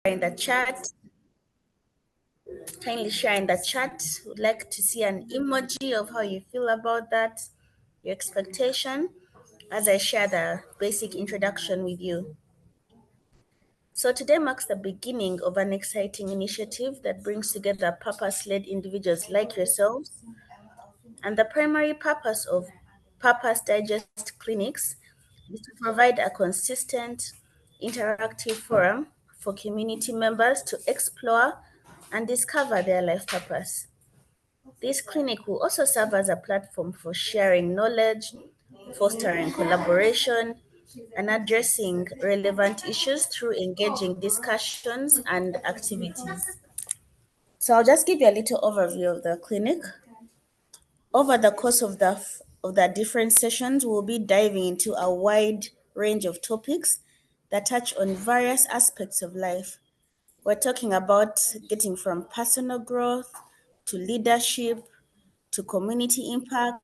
in the chat. Kindly share in the chat. Would like to see an emoji of how you feel about that, your expectation, as I share the basic introduction with you. So today marks the beginning of an exciting initiative that brings together purpose-led individuals like yourselves. And the primary purpose of Purpose Digest clinics is to provide a consistent, interactive forum for community members to explore and discover their life purpose. This clinic will also serve as a platform for sharing knowledge, fostering collaboration, and addressing relevant issues through engaging discussions and activities. So I'll just give you a little overview of the clinic. Over the course of the different sessions, we'll be diving into a wide range of topics that touch on various aspects of life. We're talking about getting from personal growth to leadership to community impact.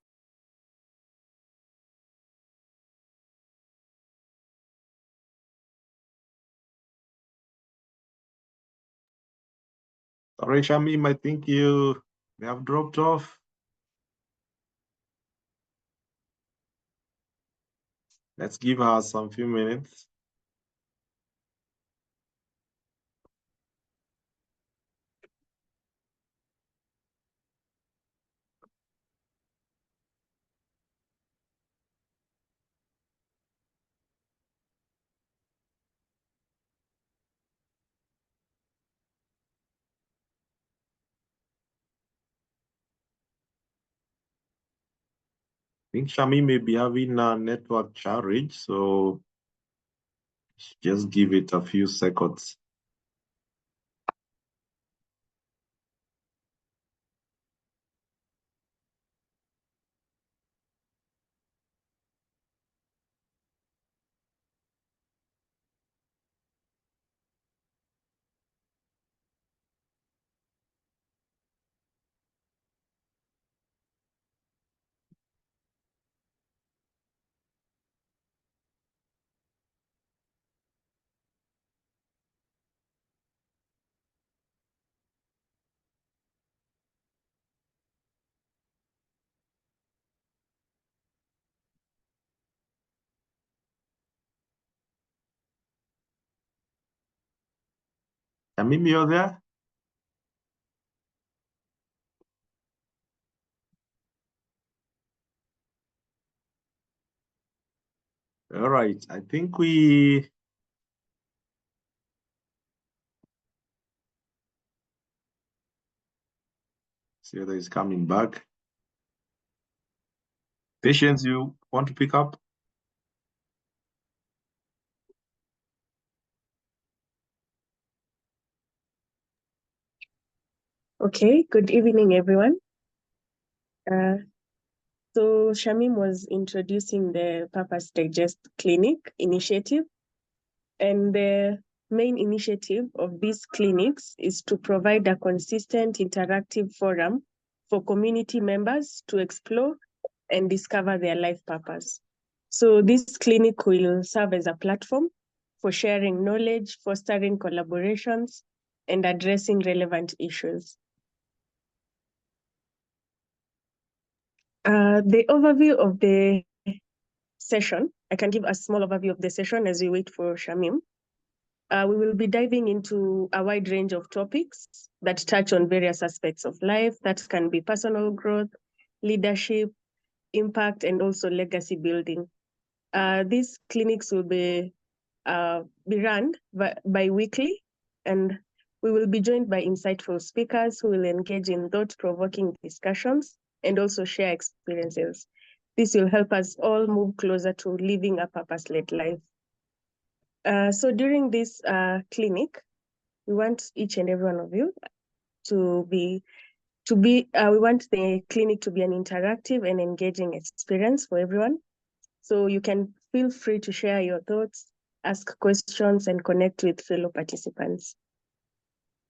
Sorry, Shamim, I think you have dropped off. Let's give her some few minutes. I think Shamim may be having a network challenge, so just give it a few seconds. Shamim, you're there? All right, I think we see whether he's coming back. Patience, you want to pick up? Okay, good evening, everyone. So Shamim was introducing the Purpose Digest Clinic initiative, and the main initiative of these clinics is to provide a consistent interactive forum for community members to explore and discover their life purpose. So this clinic will serve as a platform for sharing knowledge, fostering collaborations, and addressing relevant issues. The overview of the session, I can give a small overview of the session as we wait for Shamim. We will be diving into a wide range of topics that touch on various aspects of life. That can be personal growth, leadership, impact, and also legacy building. These clinics will be run bi-weekly, and we will be joined by insightful speakers who will engage in thought-provoking discussions and also share experiences. This will help us all move closer to living a purpose-led life. So during this clinic, we want each and every one of you we want the clinic to be an interactive and engaging experience for everyone. So you can feel free to share your thoughts, ask questions, and connect with fellow participants.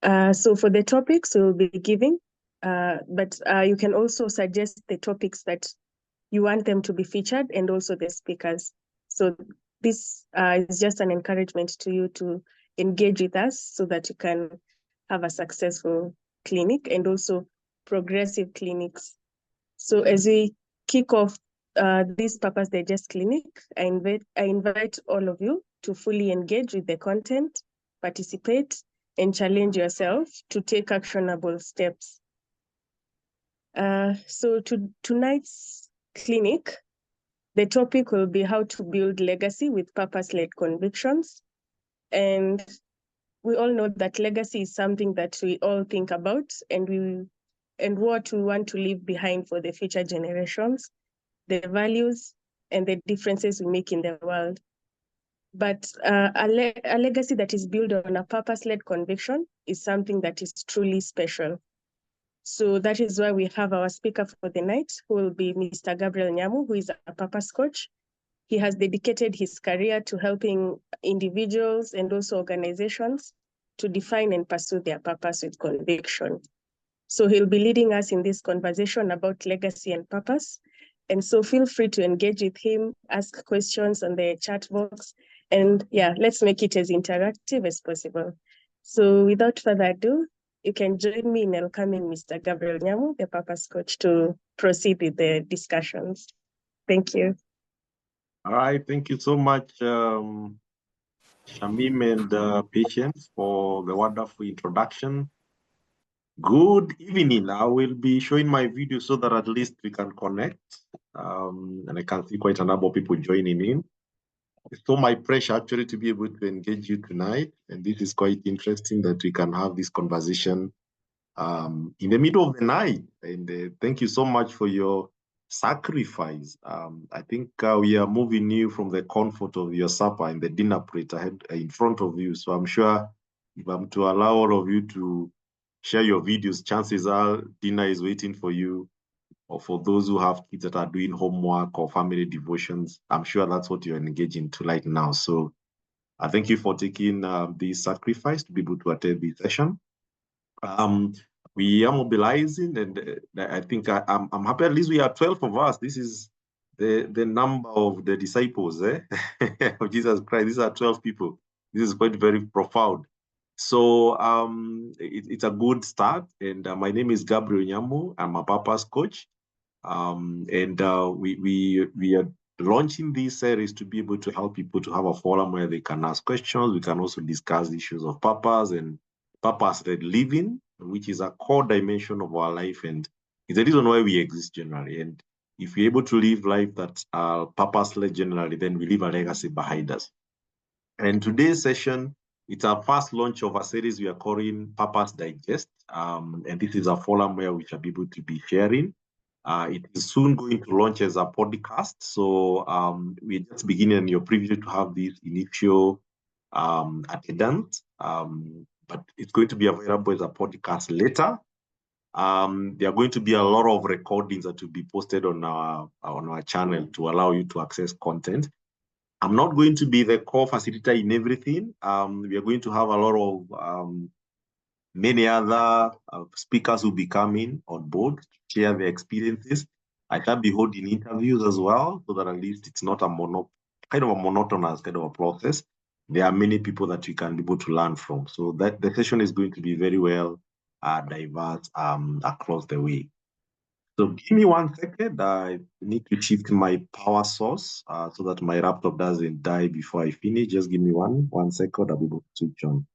So for the topics we'll be giving, but you can also suggest the topics that you want them to be featured and also the speakers. So this is just an encouragement to you to engage with us so that you can have a successful clinic and also progressive clinics. So as we kick off this Purpose Digest clinic, I invite all of you to fully engage with the content, participate, and challenge yourself to take actionable steps. So tonight's clinic, the topic will be how to build legacy with purpose-led convictions. And we all know that legacy is something that we all think about, and what we want to leave behind for the future generations, the values and the differences we make in the world. But a legacy that is built on a purpose-led conviction is something that is truly special. So that is why we have our speaker for the night, who will be Mr. Gabriel Nyamu, who is a purpose coach. He has dedicated his career to helping individuals and also organizations to define and pursue their purpose with conviction. So he'll be leading us in this conversation about legacy and purpose. And so feel free to engage with him, ask questions on the chat box. And yeah, let's make it as interactive as possible. So without further ado, you can join me in welcoming Mr. Gabriel Nyamu, the purpose coach, to proceed with the discussions. Thank you. All right, thank you so much, Shamim and Patience, for the wonderful introduction. Good evening. I will be showing my video so that at least we can connect, and I can see quite a number of people joining in. It's so my pressure actually to be able to engage you tonight, and this is quite interesting that we can have this conversation in the middle of the night. And thank you so much for your sacrifice. I think we are moving you from the comfort of your supper and the dinner plate ahead in front of you. So I'm sure if I'm to allow all of you to share your videos, chances are dinner is waiting for you. Or for those who have kids that are doing homework or family devotions, I'm sure that's what you're engaging to right now. So I thank you for taking this sacrifice to be able to attend this session. We are mobilizing, and I think I'm happy. At least we are 12 of us. This is the number of the disciples of Jesus Christ. These are 12 people. This is quite very profound. So it's a good start. And my name is Gabriel Nyamu. I'm a purpose coach. And we are launching this series to be able to help people to have a forum where they can ask questions. We can also discuss issues of purpose and purpose-led living, which is a core dimension of our life, and it's the reason why we exist generally. And if we're able to live life that's purpose-led generally, then we leave a legacy behind us. And today's session, it's our first launch of a series we are calling Purpose Digest. And this is a forum where we shall be able to be sharing. It is soon going to launch as a podcast. So we're just beginning your preview to have this initial attendance. But it's going to be available as a podcast later. There are going to be a lot of recordings that will be posted on our channel to allow you to access content. I'm not going to be the core facilitator in everything. We are going to have a lot of many other speakers will be coming on board to share their experiences. I shall be holding interviews as well, so that at least it's not a monotonous kind of a process. There are many people that you can be able to learn from. So that the session is going to be very well diverse across the way. So give me 1 second. I need to shift my power source so that my laptop doesn't die before I finish. Just give me one second. I'll be able to switch on.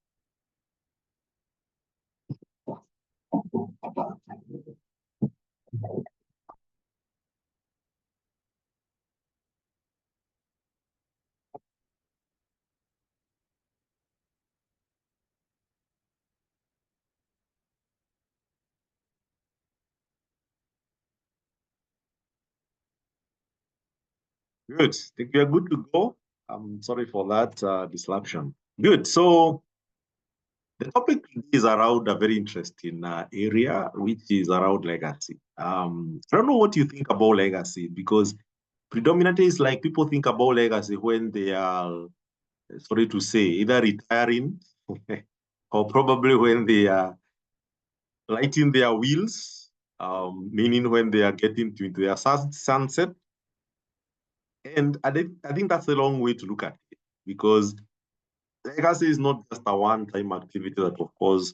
Good. I think we are good to go. I'm sorry for that disruption. Good. So the topic is around a very interesting area, which is around legacy. I don't know what you think about legacy, because predominantly it's like people think about legacy when they are, sorry to say, either retiring or probably when they are lighting their wheels, meaning when they are getting to their sunset. And I think that's the wrong way to look at it, because legacy is not just a one-time activity that, of course,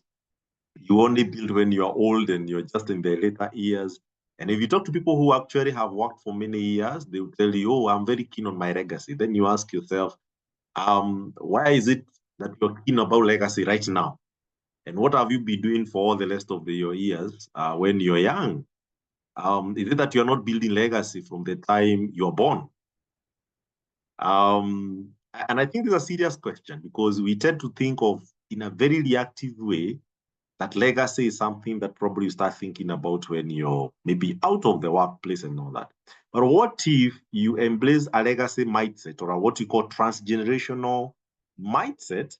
you only build when you are old and you're just in the later years. And if you talk to people who actually have worked for many years, they will tell you, oh, I'm very keen on my legacy. Then you ask yourself, why is it that you're keen about legacy right now? And what have you been doing for all the rest of your years when you're young? Is it that you're not building legacy from the time you're born? And I think it's a serious question because we tend to think of, in a very reactive way, that legacy is something that probably you start thinking about when you're maybe out of the workplace and all that. But what if you embrace a legacy mindset, or what you call transgenerational mindset,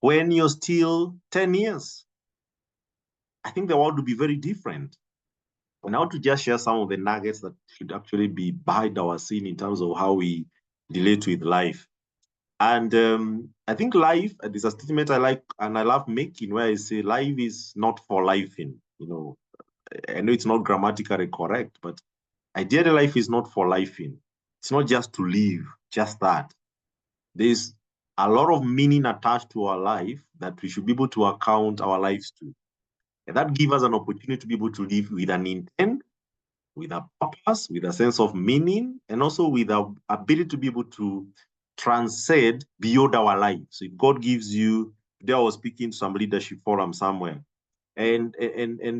when you're still 10 years? I think the world would be very different. And I want to just share some of the nuggets that should actually be behind our scene in terms of how we relate with life. And I think life, there's a statement I like and I love making where I say life is not for lifing. You know, I know it's not grammatically correct, but ideally life is not for lifing. It's not just to live, just that. There's a lot of meaning attached to our life that we should be able to account our lives to. And that gives us an opportunity to be able to live with an intent, with a purpose, with a sense of meaning, and also with our ability to be able to transcend beyond our life. So if God gives you, today I was speaking to some leadership forum somewhere, and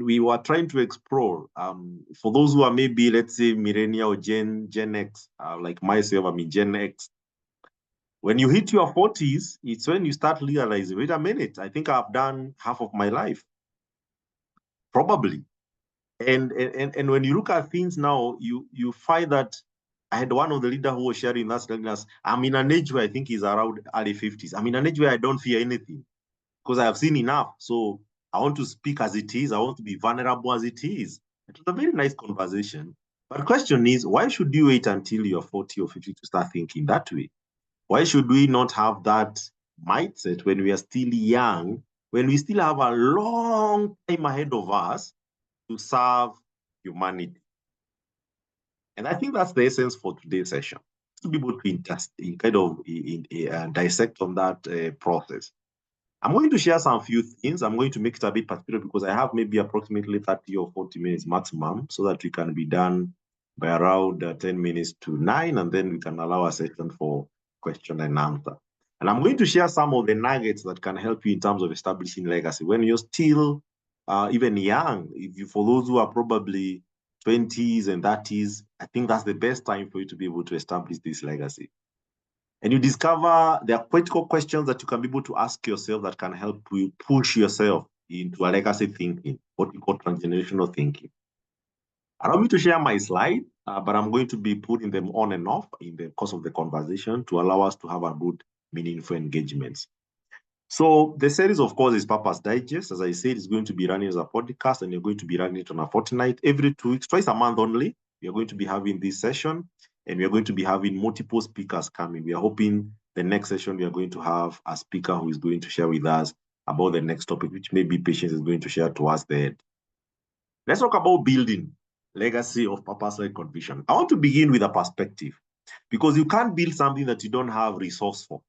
we were trying to explore, for those who are maybe, let's say, millennial or Gen X, like myself, I'm in Gen X. When you hit your 40s, it's when you start realizing, wait a minute, I think I've done half of my life, probably. And when you look at things now, you find that I had one of the leaders who was sharing that, telling us, I'm in an age where I think he's around early 50s. I'm in an age where I don't fear anything because I have seen enough. So I want to speak as it is. I want to be vulnerable as it is. It was a very nice conversation. But the question is, why should you wait until you're 40 or 50 to start thinking that way? Why should we not have that mindset when we are still young, when we still have a long time ahead of us to serve humanity? And I think that's the essence for today's session, to be able to dissect on that process. I'm going to share some few things. I'm going to make it a bit particular because I have maybe approximately 30 or 40 minutes maximum so that we can be done by around 10 minutes to 9, and then we can allow a session for question and answer. And I'm going to share some of the nuggets that can help you in terms of establishing legacy when you're still even young. For those who are probably 20s and 30s, I think that's the best time for you to be able to establish this legacy. And you discover there are critical questions that you can be able to ask yourself that can help you push yourself into a legacy thinking, what we call transgenerational thinking. Allow me to share my slide, but I'm going to be putting them on and off in the course of the conversation to allow us to have a good, meaningful engagements. So the series, of course, is Purpose Digest. As I said, it's going to be running as a podcast, and you're going to be running it on a fortnight, every 2 weeks, twice a month only. We are going to be having this session, and we are going to be having multiple speakers coming. We are hoping the next session we are going to have a speaker who is going to share with us about the next topic, which maybe Patience is going to share to us there. Let's talk about building legacy of purpose-led conviction. I want to begin with a perspective, because you can't build something that you don't have resource for.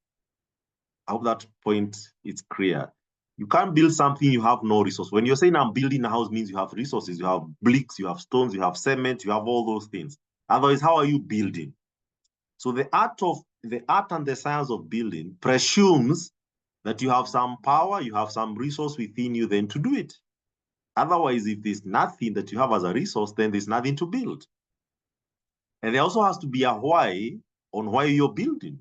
I hope that point is clear. You can't build something you have no resource. When you're saying I'm building a house, means you have resources, you have bricks, you have stones, you have cement, you have all those things. Otherwise, how are you building? So the art and the science of building presumes that you have some power, you have some resource within you then to do it. Otherwise, if there's nothing that you have as a resource, then there's nothing to build. And there also has to be a why on why you're building,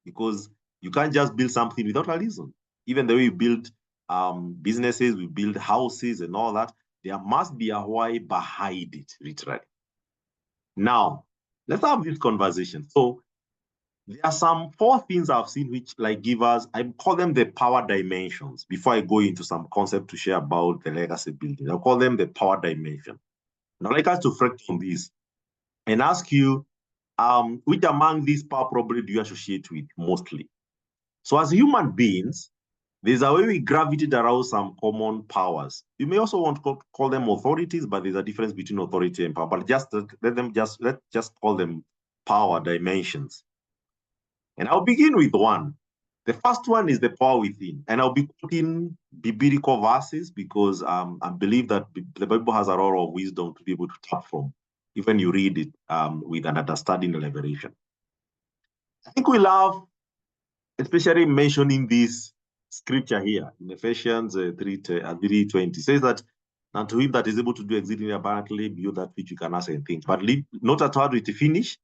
because you can't just build something without a reason. Even the way you build businesses, we build houses and all that, there must be a why behind it, literally. Now, let's have this conversation. So there are some 4 things I've seen which give us, I call them the power dimensions. Before I go into some concept to share about the legacy building, I'll call them the power dimension. Now, I'd like us to reflect on this and ask you, which among these power probably do you associate with mostly? So as human beings, there's a way we gravitate around some common powers. You may also want to call them authorities, but there's a difference between authority and power. But let's just call them power dimensions. And I'll begin with one. The first one is the power within. And I'll be quoting biblical verses because I believe that the Bible has a lot of wisdom to be able to tap from, even you read it with an understanding and revelation. I think we love, especially mentioning this scripture here in Ephesians 3:20. Says that, and to him that is able to do exceedingly abundantly beyond that which you can ask and think. But not at how it finish,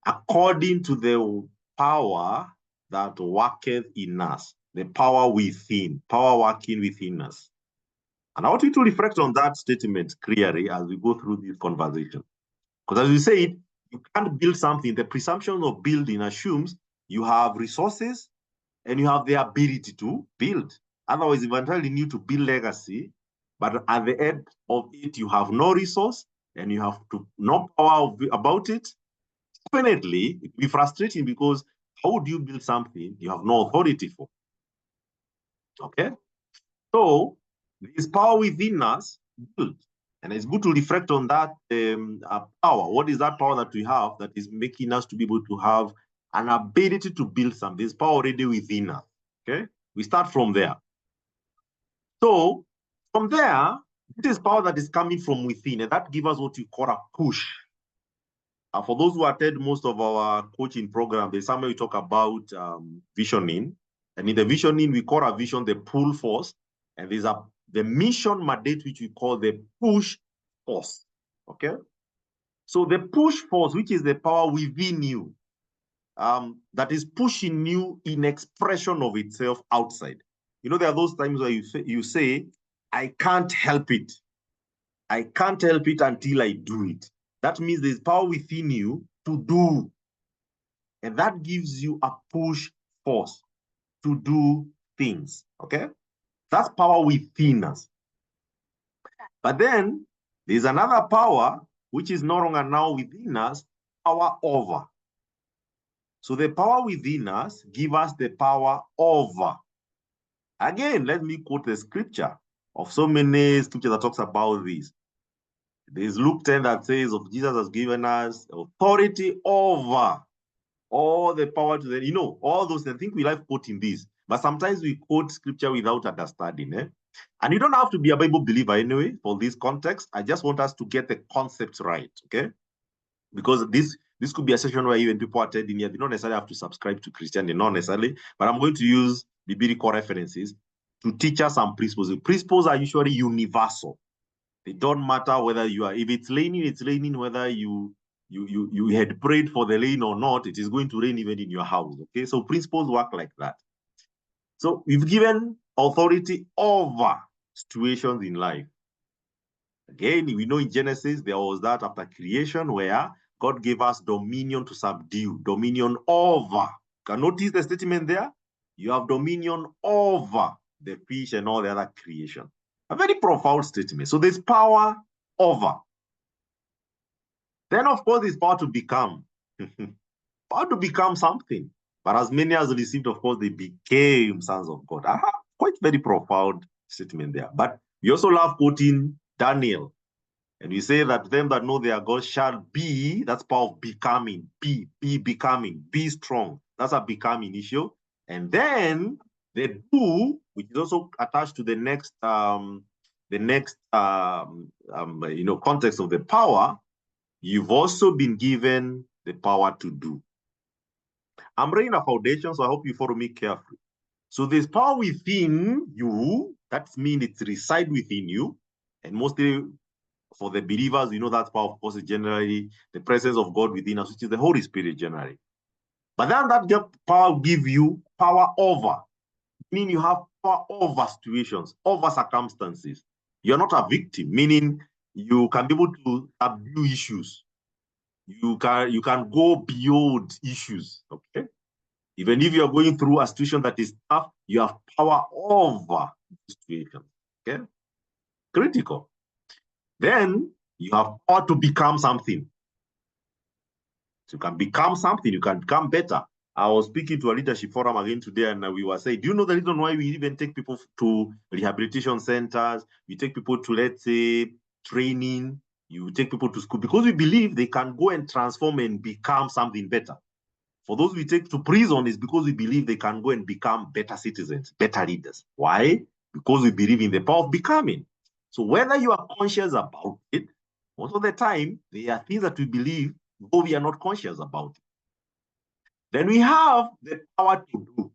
according to the power that worketh in us, the power within, power working within us. And I want you to reflect on that statement clearly as we go through this conversation. Because as we said, you can't build something. The presumption of building assumes you have resources and you have the ability to build. Otherwise, eventually you need to build legacy, but at the end of it, you have no resource and you have no power about it. Definitely, it will be frustrating because how would you build something you have no authority for? Okay? So, this power within us, build. And it's good to reflect on that power. What is that power that we have that is making us to be able to have an ability to build something? There's power already within us. Okay? We start from there. So, from there, it is power that is coming from within, and that gives us what we call a push. For those who attend most of our coaching program, there's somewhere we talk about visioning. And in the visioning, we call our vision the pull force. And there's the mission mandate, which we call the push force. Okay? So the push force, which is the power within you, that is pushing you in expression of itself outside. You know, there are those times where you say, I can't help it. I can't help it until I do it. That means there's power within you to do. And that gives you a push force to do things, okay? That's power within us. But then there's another power which is no longer now within us, power over. So the power within us gives us the power over. Again, let me quote the scripture of so many scriptures that talks about this. There's Luke 10 that says of Jesus has given us authority over all the power to the, all those. I think we like quoting this, but sometimes we quote scripture without understanding. And you don't have to be a Bible believer anyway for this context. I just want us to get the concepts right, okay? Because this could be a session where even people attending here, they don't necessarily have to subscribe to Christianity, not necessarily, but I'm going to use biblical references to teach us some principles. The principles are usually universal. They don't matter whether you are, if it's raining, whether you had prayed for the rain or not, it is going to rain even in your house, okay? So principles work like that. So we've given authority over situations in life. Again, we know in Genesis, there was that after creation where God gave us dominion to subdue, dominion over. You can notice the statement there? You have dominion over the fish and all the other creation. A very profound statement. So there's power over. Then, of course, there's power to become. Power to become something. But as many as received, of course, they became sons of God. Quite very profound statement there. But we also love quoting Daniel. And we say that them that know their God shall be, that's power of becoming. Be becoming. Be strong. That's a becoming issue. And then the do, which is also attached to the next context of the power, you've also been given the power to do. I'm laying a foundation, so I hope you follow me carefully. So there's power within you, that means it resides within you, and mostly for the believers, that power, of course, is generally the presence of God within us, which is the Holy Spirit generally. But then that power gives you power over, meaning you have power over situations, over circumstances. You're not a victim, meaning you can be able to subdue issues. You can go beyond issues, okay? Even if you're going through a situation that is tough, you have power over the situation, okay? Critical. Then you have power to become something. So you can become something, you can become better. I was speaking to a leadership forum again today, and we were saying, do you know the reason why we even take people to rehabilitation centers? We take people to, let's say, training. You take people to school because we believe they can go and transform and become something better. for those we take to prison is because we believe they can go and become better citizens, better leaders. Why? Because we believe in the power of becoming. So whether you are conscious about it, most of the time, there are things that we believe, though we are not conscious about it. Then we have the power to do.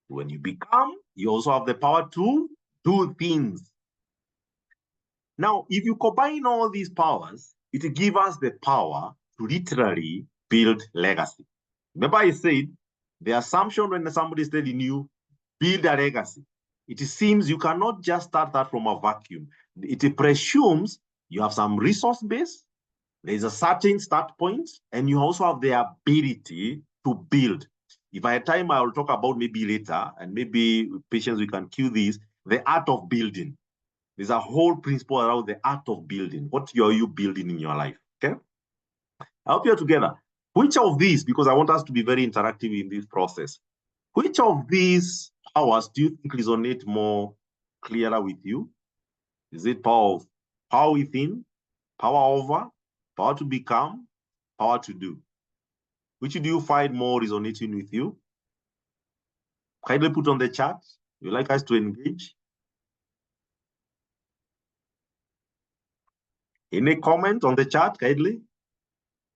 When you become, you also have the power to do things. Now, if you combine all these powers, it gives us the power to literally build legacy. Remember I said, the assumption when somebody is telling you, build a legacy, it seems you cannot just start that from a vacuum. It presumes you have some resource base, there's a certain start point, and you also have the ability to build. If I have time, I will talk about maybe later, and maybe with patience we can cue this, the art of building. There's a whole principle around the art of building. What are you building in your life? Okay? I hope you're together. Which of these, because I want us to be very interactive in this process, which of these powers do you think resonate more clearer with you? Is it power within, power over, power to become, power to do? Which do you find more resonating with you? Kindly put on the chat. You like us to engage? Any comment on the chat, kindly?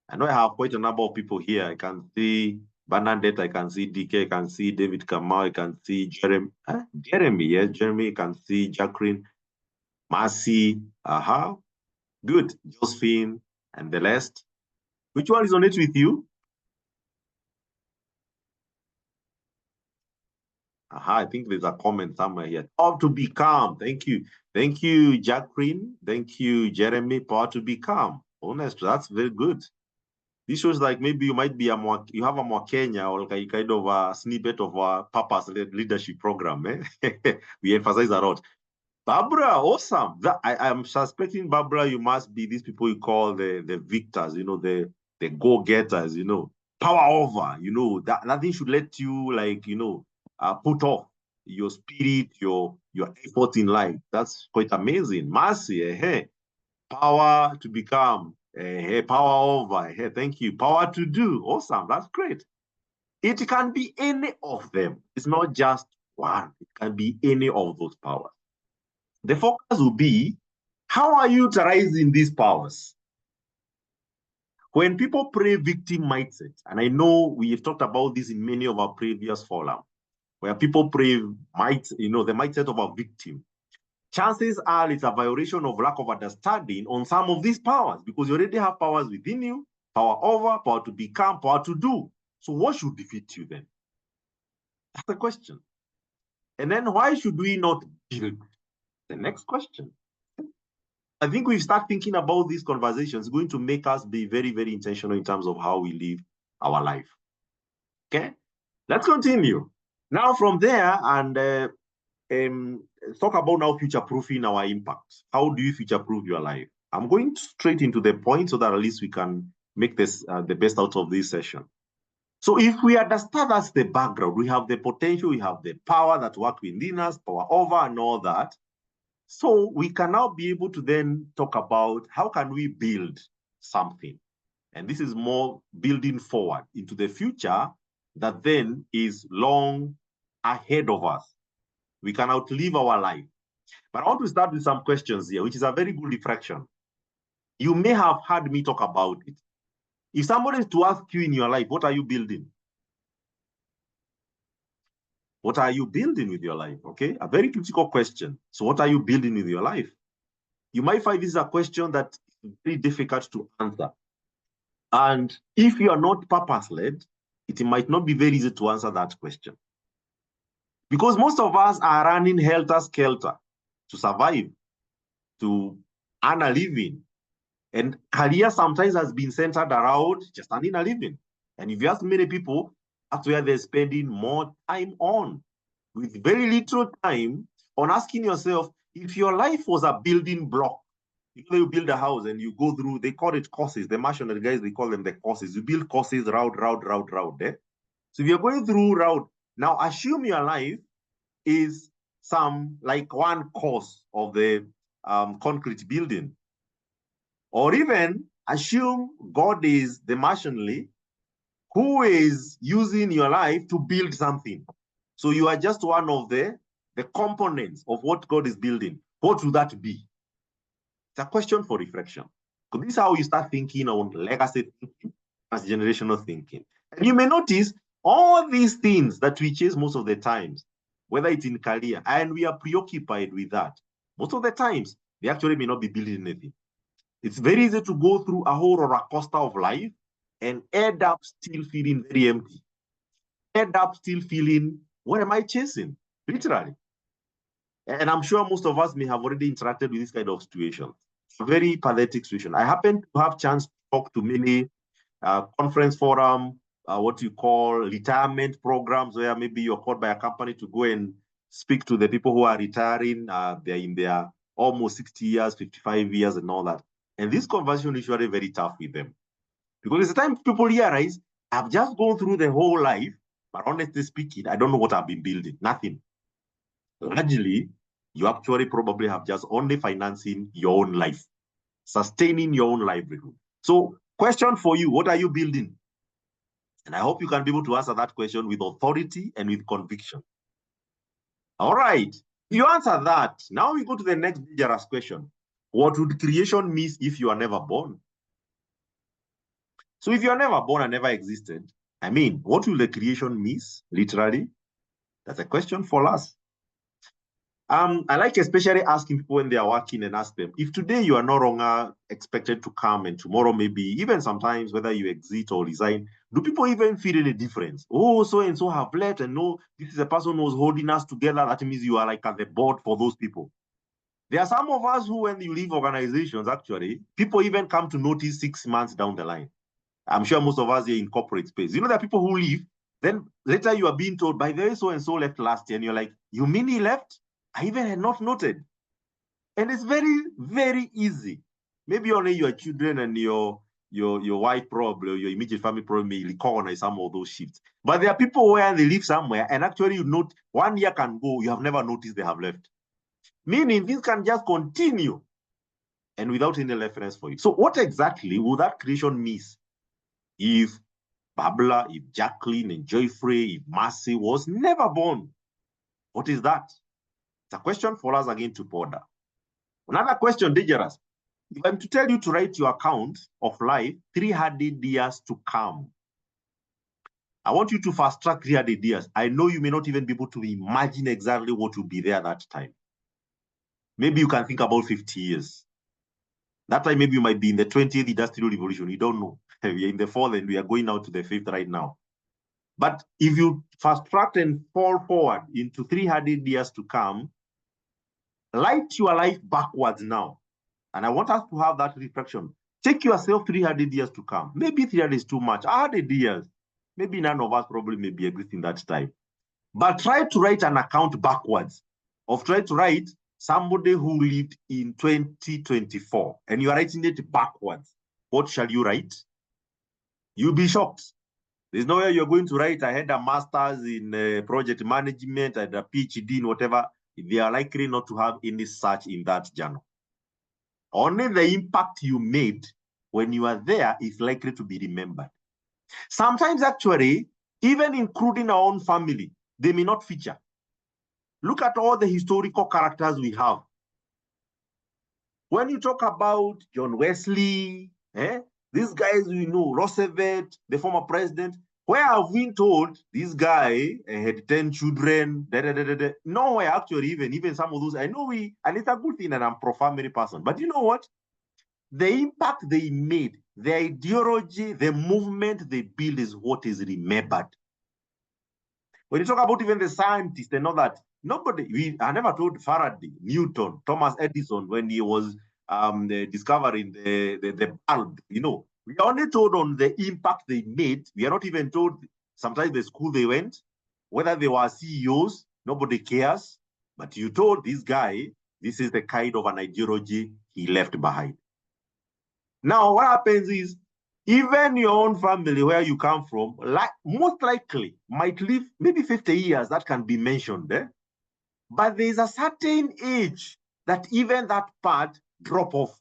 I know I have quite a number of people here. I can see Bernadette, I can see DK, I can see David Kamau, I can see Jeremy. Jeremy, yes, Jeremy, I can see Jacqueline, Marcy, good, Josephine, and the rest. Which one resonates with you? I think there's a comment somewhere here. Power to become. Thank you. Thank you, Jacqueline. Thank you, Jeremy. Power to become. Honest, that's very good. This shows like maybe you might be you have a more Kenya or like kind of a snippet of a purpose leadership program. We emphasize a lot. Barbara, awesome. I am suspecting, Barbara, you must be these people you call the victors, the go-getters, power over, that nothing should let you put off your spirit, your effort in life. That's quite amazing. Mercy, power to become, power over, thank you. Power to do, awesome, that's great. It can be any of them. It's not just one. It can be any of those powers. The focus will be, how are you utilizing these powers? When people pray victim mindset, and I know we have talked about this in many of our previous forums, where people pray the mindset of a victim, chances are it's a violation of lack of understanding on some of these powers, because you already have powers within you, power over, power to become, power to do. So what should defeat you then? That's the question. And then why should we not build? The next question. I think we start thinking about these conversations going to make us be very, very intentional in terms of how we live our life. Okay, let's continue. Now from there and talk about now future-proofing our impact. How do you future-proof your life? I'm going straight into the point so that at least we can make this the best out of this session. So if we understand that's the background, we have the potential, we have the power that work within us, power over and all that. So we can now be able to then talk about how can we build something. And this is more building forward into the future that then is long ahead of us. We can outlive our life. But I want to start with some questions here, which is a very good reflection. You may have heard me talk about it. If somebody is to ask you in your life, what are you building? What are you building with your life? Okay, a very critical question. So what are you building with your life? You might find this is a question that is very difficult to answer. And if you are not purpose-led, it might not be very easy to answer that question. Because most of us are running helter-skelter to survive, to earn a living. And career sometimes has been centered around just earning a living. And if you ask many people, that's where they're spending more time on, with very little time on asking yourself, if your life was a building block, you build a house and you go through, they call it courses, the machinery guys, they call them the courses. You build courses, route. So if you're going through route, now assume your life is one course of the concrete building. Or even assume God is the machinery who is using your life to build something. So you are just one of the components of what God is building. What would that be? It's a question for reflection. So this is how you start thinking on legacy thinking, transgenerational thinking. And you may notice all these things that we chase most of the times, whether it's in career, and we are preoccupied with that. Most of the times, they actually may not be building anything. It's very easy to go through a whole roller coaster of life and end up still feeling very empty. End up still feeling, what am I chasing? Literally. And I'm sure most of us may have already interacted with this kind of situation. It's a very pathetic situation. I happen to have chance to talk to many conference forum, what you call retirement programs, where maybe you're called by a company to go and speak to the people who are retiring. They're in their almost 60 years, 55 years and all that. And this conversation is usually very tough with them. Because it's the time people realize, I've just gone through the whole life, but honestly speaking, I don't know what I've been building. Nothing. Largely, you actually probably have just only financing your own life, sustaining your own livelihood. So, question for you, what are you building? And I hope you can be able to answer that question with authority and with conviction. All right, you answer that. Now we go to the next dangerous question. What would creation miss if you are never born? So if you are never born and never existed, I mean, what will the creation miss, literally? That's a question for us. I like especially asking people when they are working and ask them, if today you are no longer expected to come and tomorrow maybe, even sometimes whether you exit or resign, do people even feel any difference? Oh, so-and-so have left and no, this is a person who's holding us together. That means you are like at the board for those people. There are some of us who, when you leave organizations, actually, people even come to notice 6 months down the line. I'm sure most of us here in corporate space. You know, there are people who leave, then later you are being told, by the way, so-and-so left last year, and you're like, you mean he left? I even had not noted. And it's very, very easy. Maybe only your children and your wife probably, or your immediate family probably may recognize some of those shifts. But there are people where they live somewhere, and actually you note 1 year can go, you have never noticed they have left. Meaning this can just continue and without any reference for you. So what exactly will that creation miss if Babla, if Jacqueline and Joyfrey, if Marcy was never born? What is that? It's a question for us again to ponder. Another question, dangerous. If I'm to tell you to write your account of life 300 years to come, I want you to fast track 300 years. I know you may not even be able to imagine exactly what will be there at that time. Maybe you can think about 50 years. That time, maybe you might be in the 20th industrial revolution. You don't know. We are in the 4th and we are going out to the 5th right now. But if you fast track and fall forward into 300 years to come, light your life backwards now. And I want us to have that reflection. Take yourself 300 years to come. Maybe 300 is too much. 100 years. Maybe none of us probably may be existing that time. But try to write an account backwards of try to write somebody who lived in 2024 and you are writing it backwards. What shall you write? You'll be shocked. There's no way you're going to write, I had a master's in project management, I had a PhD in whatever. They are likely not to have any such in that journal. Only the impact you made when you are there is likely to be remembered. Sometimes actually, even including our own family, they may not feature. Look at all the historical characters we have. When you talk about John Wesley, these guys we know, Roosevelt, the former president, where have we been told this guy had 10 children, nowhere actually, even some of those, I know and it's a good thing that I'm pro-family person, but you know what? The impact they made, the ideology, the movement they built is what is remembered. When you talk about even the scientists and all that, I never told Faraday, Newton, Thomas Edison when he was discovering the bulb, you know. We are only told on the impact they made. We are not even told sometimes the school they went, whether they were CEOs, nobody cares. But you told this guy, this is the kind of an ideology he left behind. Now, what happens is, even your own family, where you come from, most likely might live maybe 50 years, that can be mentioned there. But there is a certain age that even that part drop off.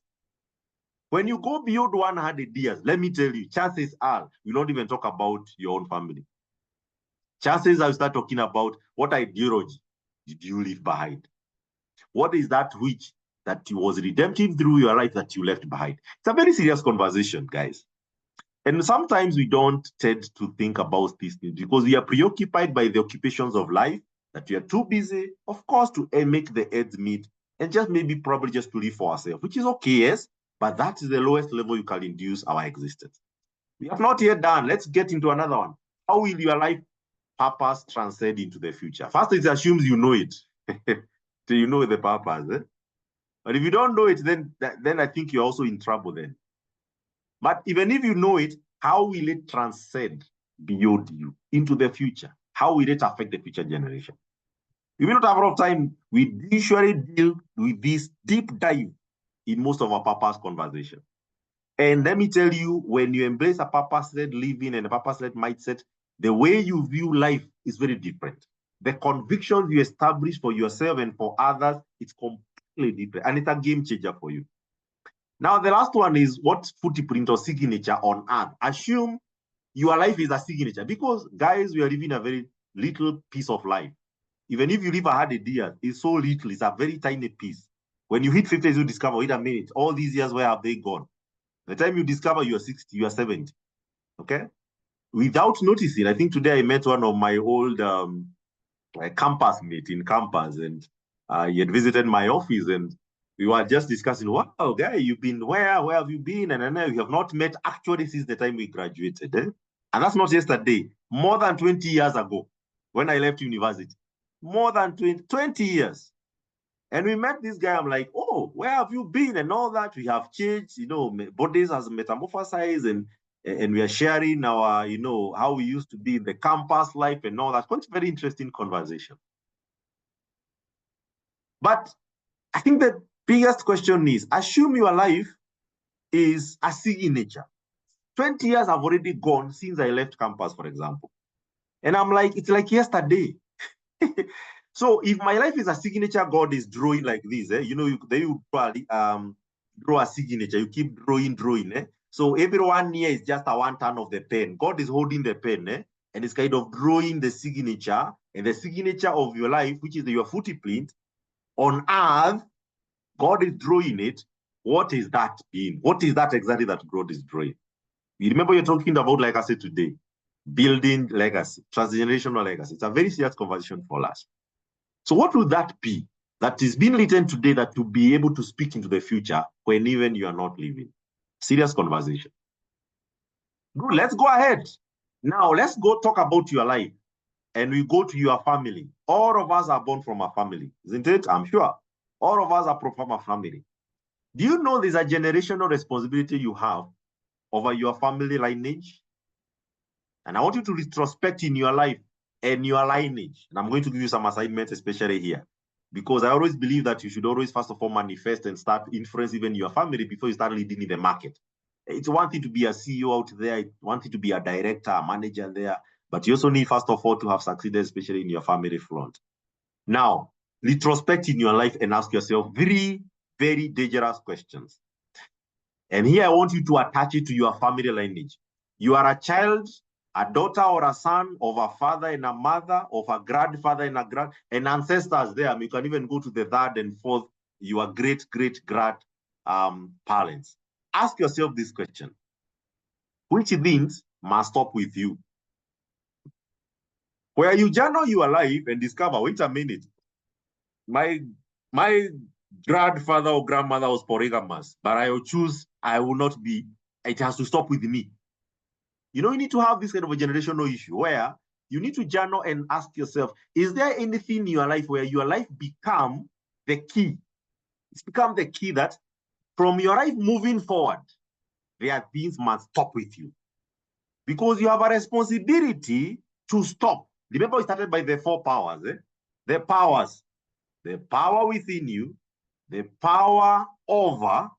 When you go beyond 100 years, let me tell you, chances are you don't even talk about your own family. Chances are you start talking about what ideology did you leave behind? What is that which that was redemptive through your life that you left behind? It's a very serious conversation, guys. And sometimes we don't tend to think about these things because we are preoccupied by the occupations of life, that we are too busy, of course, to make the ends meet and just maybe probably just to live for ourselves, which is okay, yes, but that is the lowest level you can induce our existence. We have not yet done. Let's get into another one. How will your life purpose transcend into the future? First, it assumes you know it. So you know the purpose. Eh? But if you don't know it, then I think you're also in trouble then. But even if you know it, how will it transcend beyond you into the future? How will it affect the future generation? We will not have a lot of time. We usually deal with this deep dive in most of our purpose conversation. And let me tell you, when you embrace a purpose-led living and a purpose-led mindset, the way you view life is very different. The convictions you establish for yourself and for others, it's completely different. And it's a game changer for you. Now, the last one is what footprint or signature on earth. Assume your life is a signature because, guys, we are living a very little piece of life. Even if you live 100 years, it's so little. It's a very tiny piece. When you hit 50, you discover, wait a minute, all these years, where have they gone? The time you discover you are 60, you are 70. Okay? Without noticing, I think today I met one of my old campus mate in campus, and he had visited my office, and we were just discussing, wow, guy, you've been where? Where have you been? And I know we have not met actually since the time we graduated. Eh? And that's not yesterday, more than 20 years ago when I left university. More than 20 years. And we met this guy. I'm like, oh, where have you been? And all that. We have changed, you know, bodies has metamorphosized, and we are sharing our, you know, how we used to be in the campus life and all that. Quite a very interesting conversation. But I think the biggest question is, assume your life is a signature. 20 years have already gone since I left campus, for example. And I'm like, it's like yesterday. So if my life is a signature God is drawing like this, you know, they would probably draw a signature. You keep drawing. So every 1 year is just a 1 turn of the pen. God is holding the pen, and it's kind of drawing the signature, and the signature of your life, which is your footprint on earth. God is drawing it. What is that being? What is that exactly that God is drawing? You remember you're talking about, like I said today, building legacy, transgenerational legacy. It's a very serious conversation for us. So what would that be that is being written today that to be able to speak into the future when even you are not living? Serious conversation. Good, let's go ahead. Now, let's go talk about your life. And we go to your family. All of us are born from a family, isn't it? I'm sure. All of us are from a family. Do you know there's a generational responsibility you have over your family lineage? And I want you to retrospect in your life and your lineage. And I'm going to give you some assignments, especially here, because I always believe that you should always, first of all, manifest and start influence even your family before you start leading in the market. It's one thing to be a CEO out there. It's one thing to be a director, a manager there. But you also need, first of all, to have succeeded, especially in your family front. Now, retrospect in your life and ask yourself very, very dangerous questions. And here I want you to attach it to your family lineage. You are a child, a daughter or a son of a father and a mother, of a grandfather and ancestors there. I mean, you can even go to the third and fourth, your great-great-grand parents. Ask yourself this question. Which things must stop with you? Where you journal your life and discover, wait a minute, my grandfather or grandmother was polygamous, but I will choose, I will not be, it has to stop with me. You know, you need to have this kind of a generational issue where you need to journal and ask yourself, is there anything in your life where your life become the key? It's become the key that from your life moving forward, there are things must stop with you. Because you have a responsibility to stop. Remember, we started by the 4 powers. The powers, the power within you, the power over,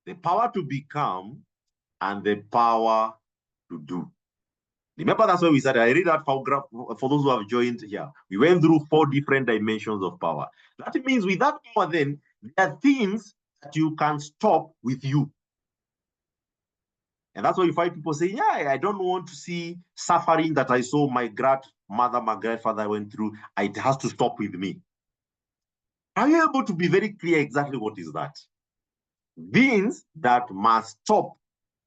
the power to become, and the power to do. Remember, that's why we started. I read that for those who have joined here. We went through 4 different dimensions of power. That means with that power, then, there are things that you can stop with you. And that's why you find people saying, yeah, I don't want to see suffering that I saw my grandmother, my grandfather went through. It has to stop with me. Are you able to be very clear exactly what is that? Things that must stop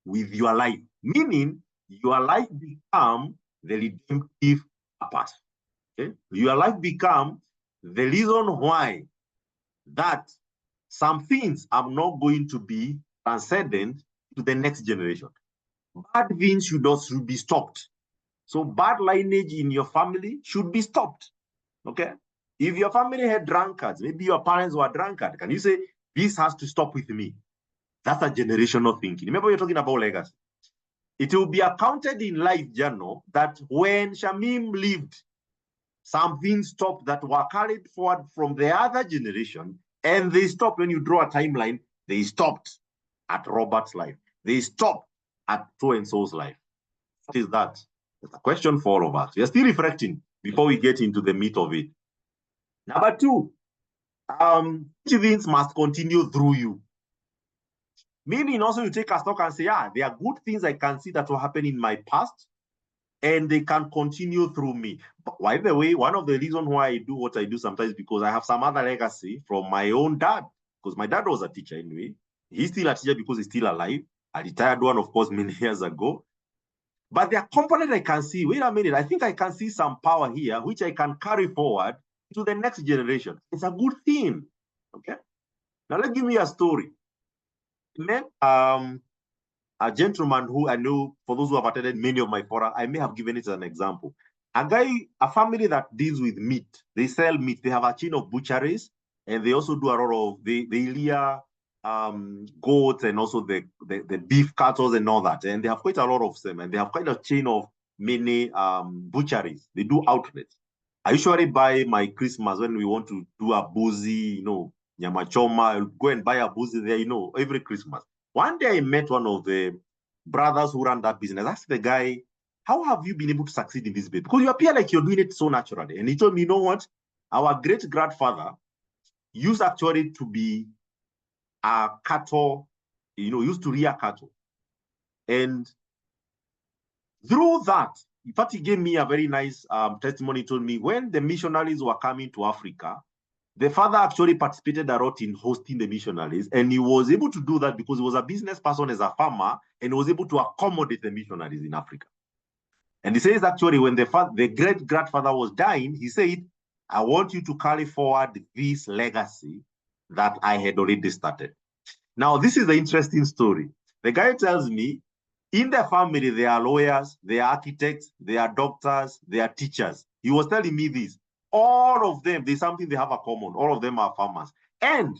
with your life, meaning your life become the redemptive purpose. Okay? Your life become the reason why that some things are not going to be transcendent to the next generation. Bad things should be stopped. So bad lineage in your family should be stopped. Okay? If your family had drunkards, maybe your parents were drunkards, can you say, this has to stop with me? That's a generational thinking. Remember, you're talking about legacy. It will be accounted in life journal that when Shamim lived, some things stopped that were carried forward from the other generation, and they stopped. When you draw a timeline, they stopped at Robert's life. They stopped at so-and-so's life. What is that? It's a question for all of us. We are still reflecting before we get into the meat of it. Number two, things must continue through you. Meaning also you take a stock and say, yeah, there are good things I can see that will happen in my past, and they can continue through me. But by the way, one of the reasons why I do what I do sometimes is because I have some other legacy from my own dad, because my dad was a teacher anyway. He's still a teacher because he's still alive. A retired one, of course, many years ago. But there are components I can see. Wait a minute, I think I can see some power here, which I can carry forward to the next generation. It's a good thing. Okay. Now let's give me a story. Met a gentleman who I know, for those who have attended many of my fora, I may have given it as an example. A family that deals with meat. They sell meat. They have a chain of butcheries, and they also do a lot of they rear goats and also the beef cattle and all that. And they have quite a lot of them, and they have quite a chain of many butcheries. They do outlets. I usually buy my Christmas when we want to do a boozy, nyama choma. I'll go and buy a boozy there, every Christmas. One day I met one of the brothers who ran that business. I asked the guy, how have you been able to succeed in this bit? Because you appear like you're doing it so naturally. And he told me, you know what? Our great-grandfather used actually to be a cattle, used to rear cattle. And through that, in fact, he gave me a very nice testimony. He told me when the missionaries were coming to Africa, the father actually participated a lot in hosting the missionaries, and he was able to do that because he was a business person as a farmer, and he was able to accommodate the missionaries in Africa. And he says actually when the great-grandfather was dying, he said, I want you to carry forward this legacy that I had already started. Now, this is the interesting story. The guy tells me, in their family, there are lawyers, there are architects, there are doctors, there are teachers. He was telling me this. All of them, there's something they have in common. All of them are farmers. And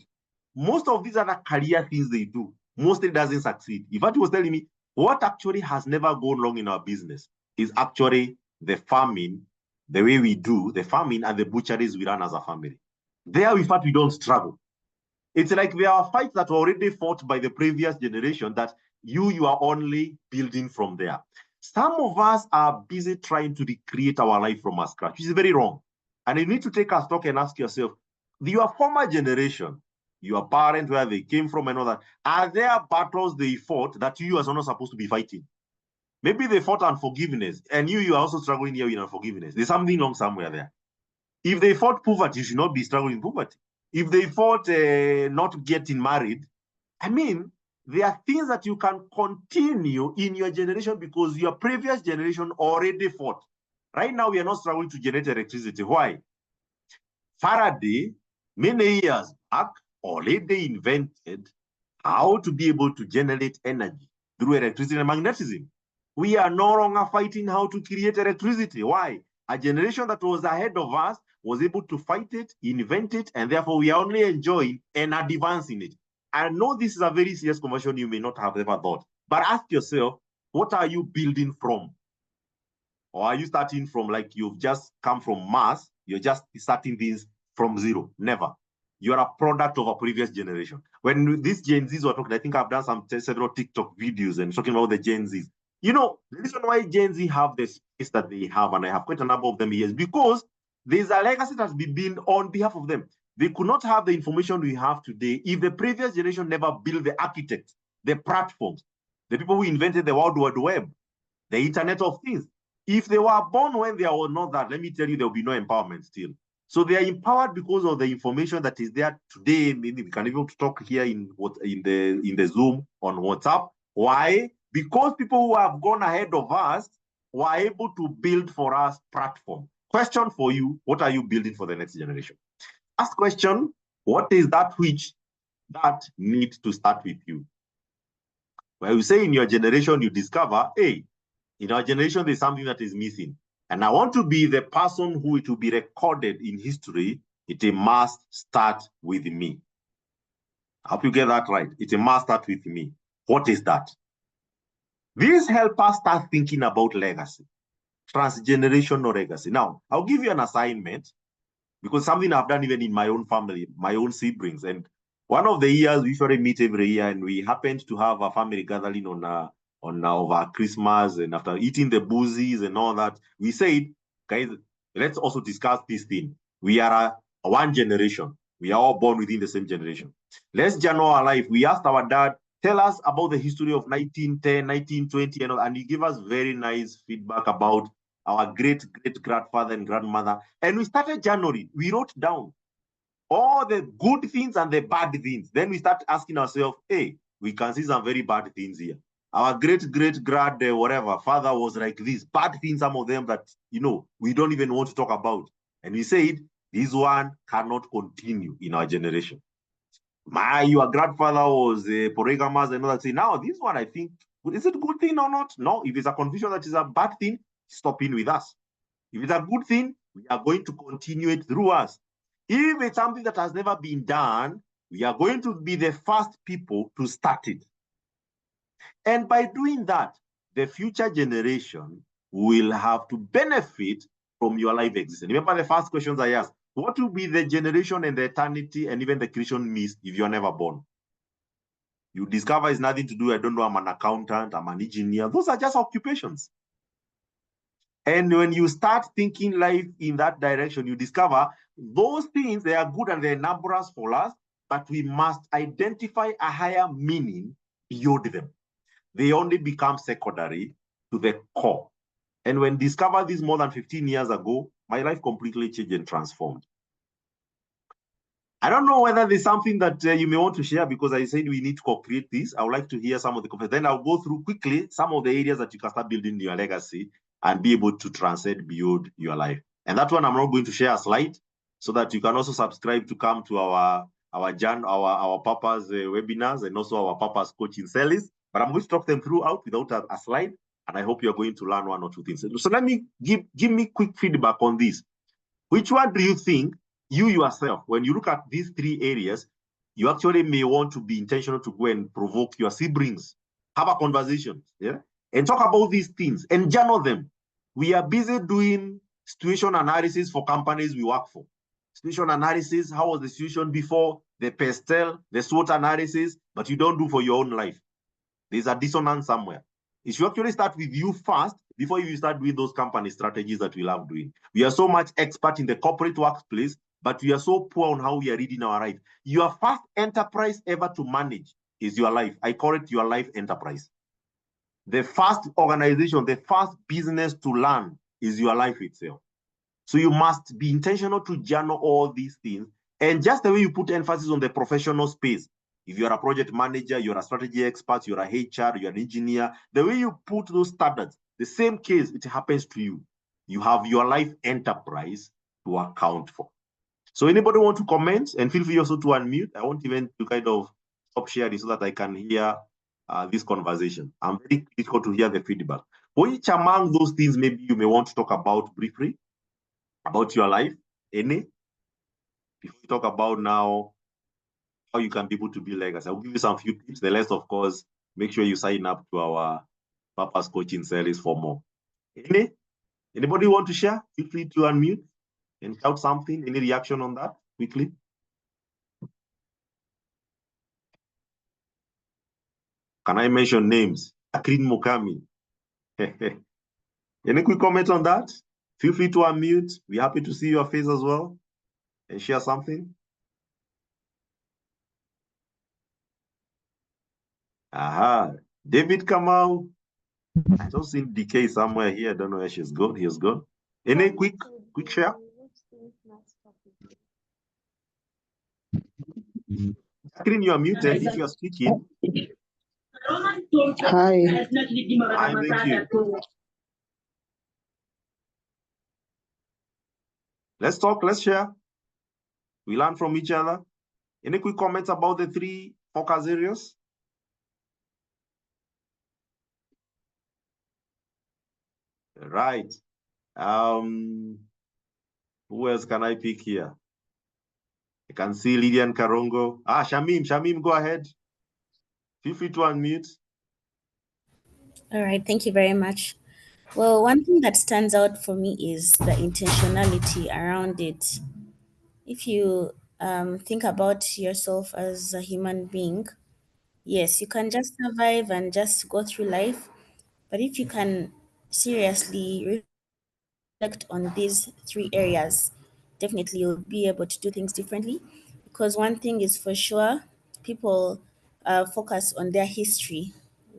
most of these other career things they do, mostly doesn't succeed. In fact, he was telling me, what actually has never gone wrong in our business is actually the farming, the way we do the farming and the butcheries we run as a family. There, in fact, we don't struggle. It's like there are fights that were already fought by the previous generation that you are only building from there. Some of us are busy trying to recreate our life from scratch, which is very wrong. And you need to take a stock and ask yourself, your former generation, your parents, where they came from and all that, are there battles they fought that you are not supposed to be fighting? Maybe they fought unforgiveness, and you are also struggling here in unforgiveness. There's something wrong somewhere there. If they fought poverty, you should not be struggling in poverty. If they fought not getting married, I mean, there are things that you can continue in your generation because your previous generation already fought. Right now, we are not struggling to generate electricity. Why? Faraday, many years back, already invented how to be able to generate energy through electricity and magnetism. We are no longer fighting how to create electricity. Why? A generation that was ahead of us was able to fight it, invent it, and therefore we are only enjoying and advancing it. I know this is a very serious conversion you may not have ever thought, but ask yourself, what are you building from? Or are you starting from like you've just come from Mars, you're just starting things from zero? Never. You're a product of a previous generation. When these Gen Zs were talking, I think I've done several TikTok videos and talking about the Gen Zs. The reason why Gen Z have the space that they have, and I have quite a number of them here, is because there's a legacy that's been built on behalf of them. They could not have the information we have today if the previous generation never built the architects, the platforms. the people who invented the World Wide Web, the Internet of Things. If they were born when there was not that, let me tell you, there will be no empowerment still. So they are empowered because of the information that is there today. Maybe we can even talk here in the Zoom on WhatsApp. Why? Because people who have gone ahead of us were able to build for us platform. Question for you: what are you building for the next generation? Ask question: what is that which that needs to start with you? Well, you say in your generation you discover, hey, in our generation there's something that is missing. And I want to be the person who it will be recorded in history. It must start with me. I hope you get that right. It must start with me. What is that? This helps us start thinking about legacy, transgenerational legacy. Now, I'll give you an assignment because something I've done even in my own family, my own siblings. And one of the years we usually meet every year, and we happened to have a family gathering on over Christmas, and after eating the boozies and all that, we said, guys, let's also discuss this thing. We are one generation. We are all born within the same generation. Let's journal our life. We asked our dad, tell us about the history of 1910, 1920, and he gave us very nice feedback about our great-great-grandfather and grandmother. And we started journaling. We wrote down all the good things and the bad things. Then we start asking ourselves, hey, we can see some very bad things here. Our great-great-grand, whatever, father was like this. Bad things, some of them that, we don't even want to talk about. And we said, this one cannot continue in our generation. Your grandfather was polygamous and all that. Say, now, this one, I think, is it a good thing or not? No, if it's a confusion that is a bad thing, stop in with us. If it's a good thing, we are going to continue it through us. If it's something that has never been done, we are going to be the first people to start it. And by doing that, the future generation will have to benefit from your life existence. Remember the first questions I asked, what will be the generation and the eternity and even the creation miss if you're never born? You discover it's nothing to do, I don't know, I'm an accountant, I'm an engineer. Those are just occupations. And when you start thinking life in that direction, you discover those things, they are good and they're numerous for us, but we must identify a higher meaning beyond them. They only become secondary to the core. And when discovered this more than 15 years ago, my life completely changed and transformed. I don't know whether there's something that you may want to share, because I said we need to co-create this. I would like to hear some of the comments. Then I'll go through quickly some of the areas that you can start building your legacy and be able to transcend beyond your life. And that one, I'm not going to share a slide, so that you can also subscribe to come to our Papa's webinars and also our Papa's coaching series. But I'm going to talk them throughout without a slide, and I hope you're going to learn one or two things. So let me give me quick feedback on this. Which one do you think, you yourself, when you look at these three areas, you actually may want to be intentional to go and provoke your siblings, have a conversation, yeah, and talk about these things and journal them. We are busy doing situation analysis for companies we work for. Situation analysis, how was the situation before, the pestle, the SWOT analysis, but you don't do for your own life. There's a dissonance somewhere. It should actually start with you first before you start doing those company strategies that we love doing. We are so much expert in the corporate workplace, but we are so poor on how we are reading our life. Your first enterprise ever to manage is your life. I call it your life enterprise. The first organization, the first business to learn is your life itself. So you must be intentional to journal all these things. And just the way you put emphasis on the professional space, if you're a project manager, you're a strategy expert, you're a HR, you're an engineer, the way you put those standards, the same case, it happens to you. You have your life enterprise to account for. So anybody want to comment? And feel free also to unmute. I want even to kind of stop sharing so that I can hear this conversation. I'm very critical to hear the feedback. Which among those things maybe you may want to talk about briefly, about your life, any? Before we talk about now how you can be able to build legacy, I'll give you some few tips. The rest, of course, make sure you sign up to our Papa's coaching series for more. Anybody want to share? Feel free to unmute and shout something. Any reaction on that quickly? Can I mention names? Akrin Mukami. Any quick comment on that? Feel free to unmute. We're happy to see your face as well and share something. Aha. David Kamau. I just seen DK somewhere here. I don't know where she's gone. He's gone. Any quick share? Jacqueline, you are muted if you are speaking. Hi. Hi, thank you. Let's talk, let's share. We learn from each other. Any quick comments about the 3 focus areas? Right. Who else can I pick here? I can see Lydian Karongo. Shamim, go ahead. Feel free to unmute. All right, thank you very much. Well, one thing that stands out for me is the intentionality around it. If you think about yourself as a human being, yes, you can just survive and just go through life. But if you can seriously reflect on these 3 areas, definitely you'll be able to do things differently. Because one thing is for sure, people focus on their history.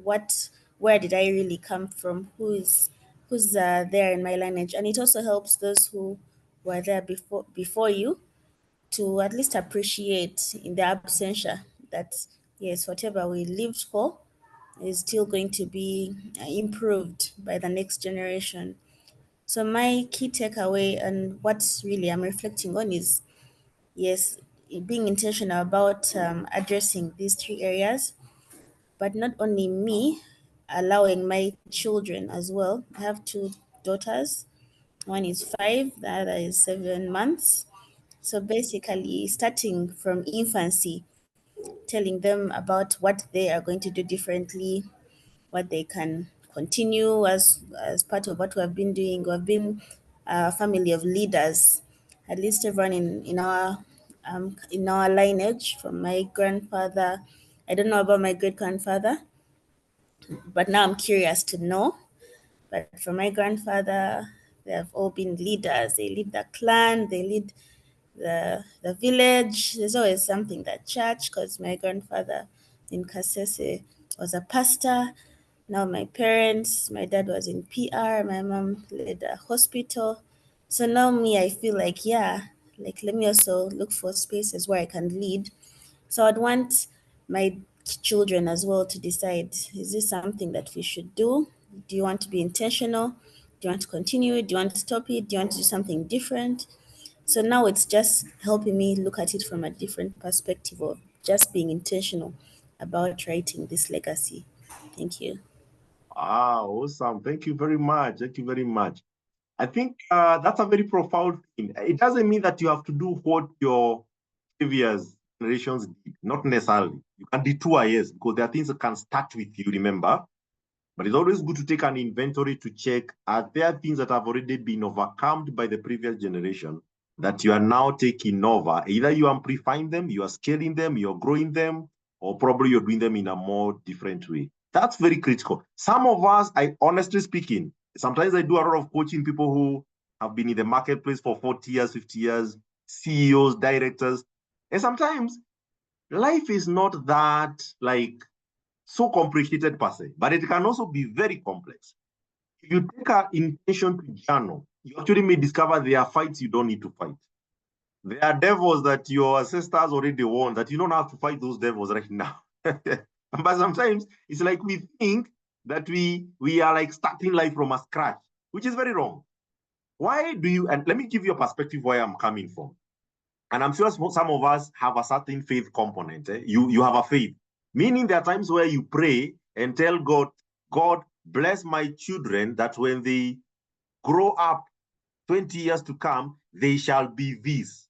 Where did I really come from? Who's there in my lineage? And it also helps those who were there before you to at least appreciate in their absentia that yes, whatever we lived for is still going to be improved by the next generation. So my key takeaway and what really I'm reflecting on is yes, being intentional about addressing these 3 areas, but not only me, allowing my children as well. I have 2 daughters. One is 5, the other is 7 months. So basically, starting from infancy, telling them about what they are going to do differently, what they can continue as part of what we have been doing. We have been a family of leaders, at least everyone in our lineage, from my grandfather. I don't know about my great grandfather, but now I'm curious to know. But from my grandfather, they have all been leaders. They lead the clan, they lead the village. There's always something that church, because my grandfather in Kasese was a pastor. Now my parents, my dad was in PR, my mom led a hospital. So now me, I feel like, yeah, like let me also look for spaces where I can lead. So I'd want my children as well to decide, is this something that we should do? Do you want to be intentional? Do you want to continue? Do you want to stop it? Do you want to do something different? So now it's just helping me look at it from a different perspective of just being intentional about writing this legacy. Thank you. Awesome. Thank you very much. Thank you very much. I think that's a very profound thing. It doesn't mean that you have to do what your previous generations did, not necessarily. You can detour, yes, because there are things that can start with you, remember? But it's always good to take an inventory to check, are there things that have already been overcome by the previous generation that you are now taking over? Either you are amplifying them, you are scaling them, you're growing them, or probably you're doing them in a more different way. That's very critical. Some of us, I honestly speaking, sometimes I do a lot of coaching people who have been in the marketplace for 40 years, 50 years, CEOs, directors. And sometimes life is not that like so complicated per se, but it can also be very complex. If you take an intention to journal, you actually may discover there are fights you don't need to fight. There are devils that your ancestors already won that you don't have to fight those devils right now. But sometimes it's like we think that we are like starting life from a scratch, which is very wrong. Why do you, and let me give you a perspective where I'm coming from. And I'm sure some of us have a certain faith component. You have a faith, meaning there are times where you pray and tell God, God, bless my children that when they grow up 20 years to come, they shall be this.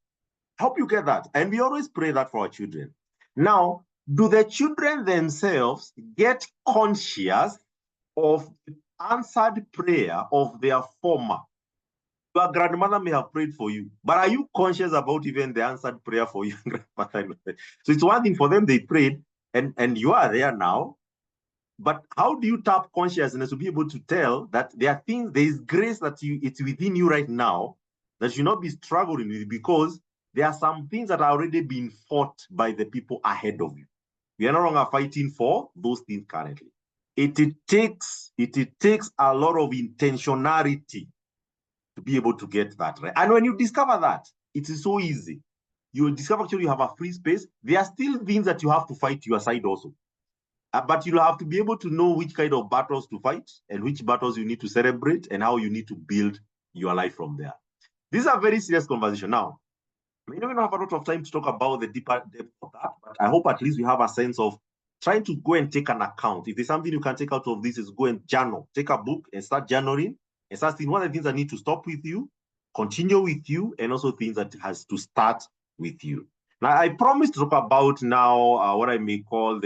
Hope you get that. And we always pray that for our children. Now, do the children themselves get conscious of the answered prayer of their former? Your grandmother may have prayed for you, but are you conscious about even the answered prayer for your grandmother? So it's one thing for them, they prayed, and you are there now. But how do you tap consciousness to be able to tell that there are things, there is grace that it's within you right now that you not be struggling with, because there are some things that are already being fought by the people ahead of you. We are no longer fighting for those things currently. it takes a lot of intentionality to be able to get that right. And when you discover that, it is so easy. You will discover actually you have a free space. There are still things that you have to fight to your side also. But you'll have to be able to know which kind of battles to fight and which battles you need to celebrate and how you need to build your life from there. These are very serious conversation. Now, we don't have a lot of time to talk about the deeper depth of that, but I hope at least we have a sense of trying to go and take an account. If there's something you can take out of this, is go and journal. Take a book and start journaling and start seeing what are the things that need to stop with you, continue with you, and also things that has to start with you. Now, I promised to talk about now what I may call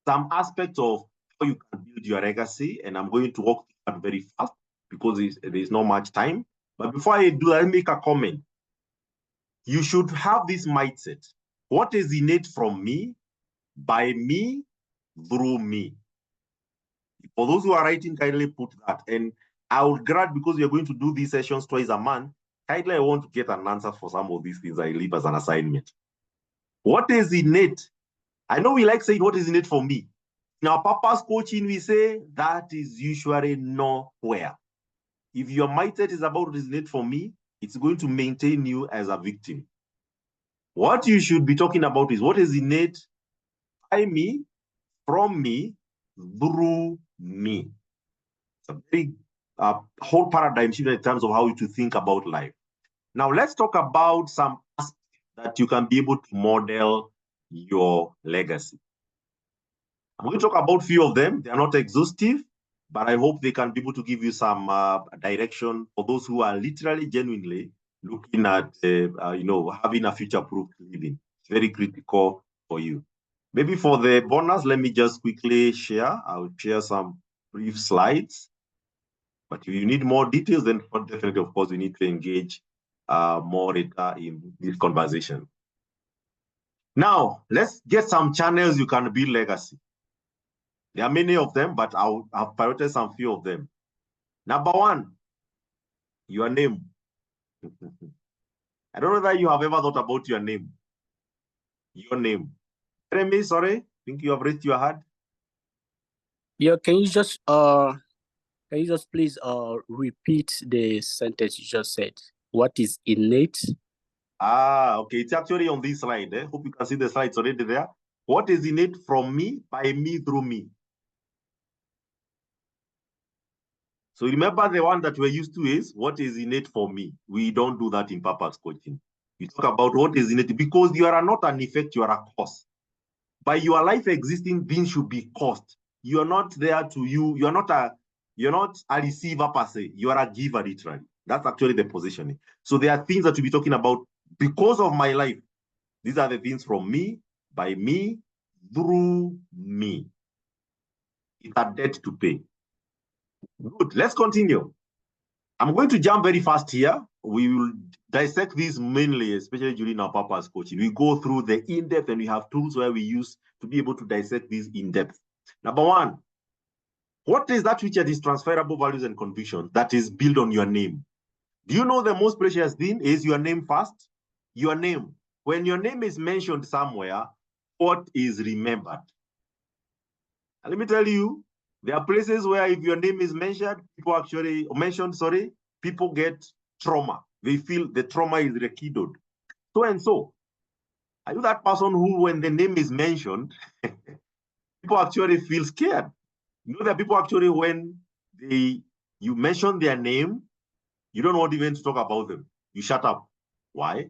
some aspects of how you can build your legacy, and I'm going to walk through that very fast because there's not much time. But before I do, I'll make a comment. You should have this mindset. What is innate from me, by me, through me? For those who are writing, kindly put that. And I would grant, because we are going to do these sessions twice a month, kindly I want to get an answer for some of these things I leave as an assignment. What is innate? I know we like saying what is innate for me. In our purpose coaching, we say that is usually nowhere. If your mindset is about what is innate for me, it's going to maintain you as a victim. What you should be talking about is what is innate by me, from me, through me. It's a big whole paradigm shift in terms of how to think about life. Now, let's talk about some aspects that you can be able to model your legacy. I'm going to talk about a few of them. They are not exhaustive, but I hope they can be able to give you some direction for those who are literally, genuinely looking at, having a future-proof living. It's very critical for you. Maybe for the bonus, let me just quickly share. I'll share some brief slides. But if you need more details, then definitely, of course, we need to engage more data in this conversation. Now, let's get some channels you can build legacy. There are many of them, but I'll prioritize some few of them. Number one, your name. I don't know that you have ever thought about your name. Your name. Jeremy, sorry, I think you have raised your hand. Yeah, can you just please repeat the sentence you just said? What is innate? Okay, it's actually on this slide. Hope you can see the slides already there. What is innate from me, by me, through me? So remember the one that we're used to is what is innate for me. We don't do that in purpose coaching. You talk about what is innate because you are not an effect, you are a cause. By your life existing, things should be caused. You are not there to you. You're not a receiver per se. You are a giver literally. That's actually the positioning. So there are things that we'll be talking about because of my life. These are the things from me, by me, through me. It's a debt to pay. Good, let's continue. I'm going to jump very fast here. We will dissect this mainly, especially during our purpose coaching. We go through the in-depth and we have tools where we use to be able to dissect these in-depth. Number one, what is that which are these transferable values and convictions that is built on your name? Do you know the most precious thing is your name first? Your name. When your name is mentioned somewhere, what is remembered? And let me tell you, there are places where if your name is mentioned, people get trauma. They feel the trauma is rekindled. So and so. Are you that person who, when the name is mentioned, people actually feel scared? You know that people actually, when you mention their name, you don't want even to talk about them. You shut up. Why?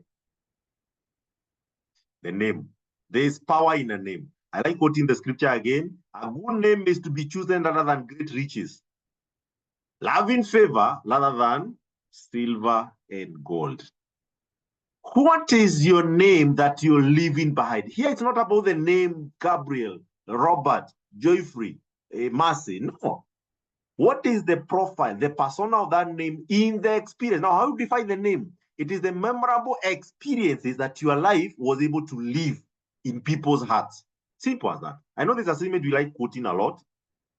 The name. There is power in a name. I like quoting the scripture again. A good name is to be chosen rather than great riches. Loving favor rather than silver and gold. What is your name that you're leaving behind? Here, it's not about the name Gabriel, Robert, Joyfrey, Mercy. No. What is the profile, the persona of that name in the experience? Now, how do you define the name? It is the memorable experiences that your life was able to live in people's hearts. Simple as that. I know this assignment we like quoting a lot,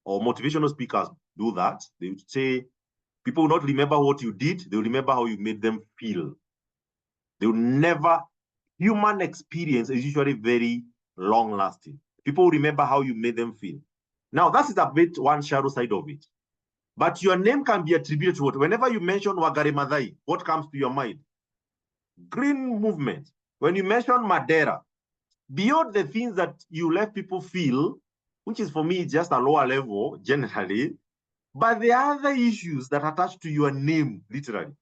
or motivational speakers do that. They would say, people will not remember what you did, they will remember how you made them feel. They will never, human experience is usually very long lasting. People will remember how you made them feel. Now, that is a bit one shadow side of it. But your name can be attributed to what? Whenever you mention Wangari Maathai, what comes to your mind? Green movement. When you mention Madeira, beyond the things that you let people feel, which is for me just a lower level generally, but there are other issues that attach to your name, literally,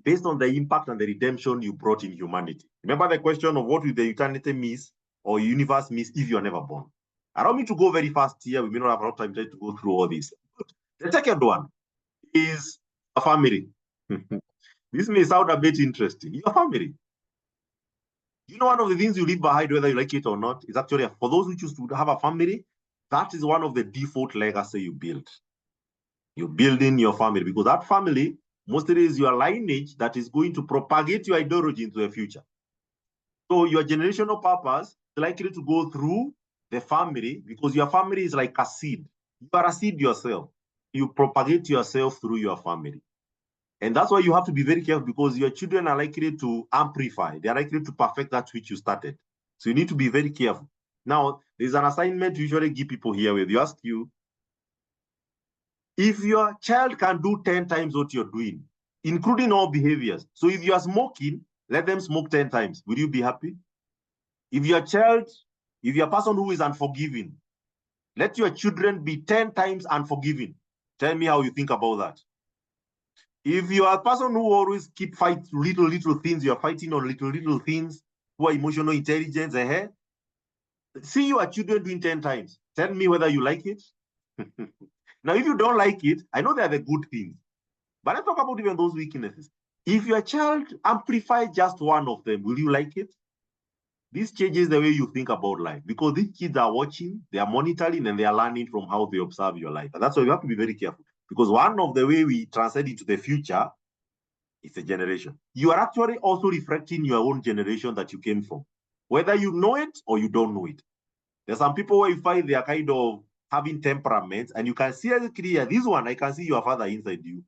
based on the impact and the redemption you brought in humanity. Remember the question of what will the eternity miss or universe miss if you're never born? I don't mean to go very fast here. We may not have a lot of time to go through all this. The second one is a family. This may sound a bit interesting. Your family. You know, one of the things you leave behind, whether you like it or not, is actually for those who choose to have a family, that is one of the default legacy you build. You build in your family because that family mostly is your lineage that is going to propagate your ideology into the future. So your generational purpose is likely to go through the family because your family is like a seed. You are a seed yourself. You propagate yourself through your family. And that's why you have to be very careful because your children are likely to amplify. They are likely to perfect that which you started. So you need to be very careful. Now, there's an assignment we usually give people here where they ask you, if your child can do 10 times what you're doing, including all behaviors. So if you are smoking, let them smoke 10 times. Will you be happy? If you're a person who is unforgiving, let your children be 10 times unforgiving. Tell me how you think about that. If you are a person who always keep fighting little things, you're fighting on little things, who are emotional intelligence, see your children doing 10 times. Tell me whether you like it. Now, if you don't like it, I know they are the good things, but let's talk about even those weaknesses. If your child amplifies just one of them, will you like it? This changes the way you think about life because these kids are watching, they are monitoring, and they are learning from how they observe your life. And that's why you have to be very careful because one of the way we transcend into the future is a generation. You are actually also reflecting your own generation that you came from, whether you know it or you don't know it. There's some people where you find they are kind of having temperaments, and you can see as clear, this one, I can see your father inside you.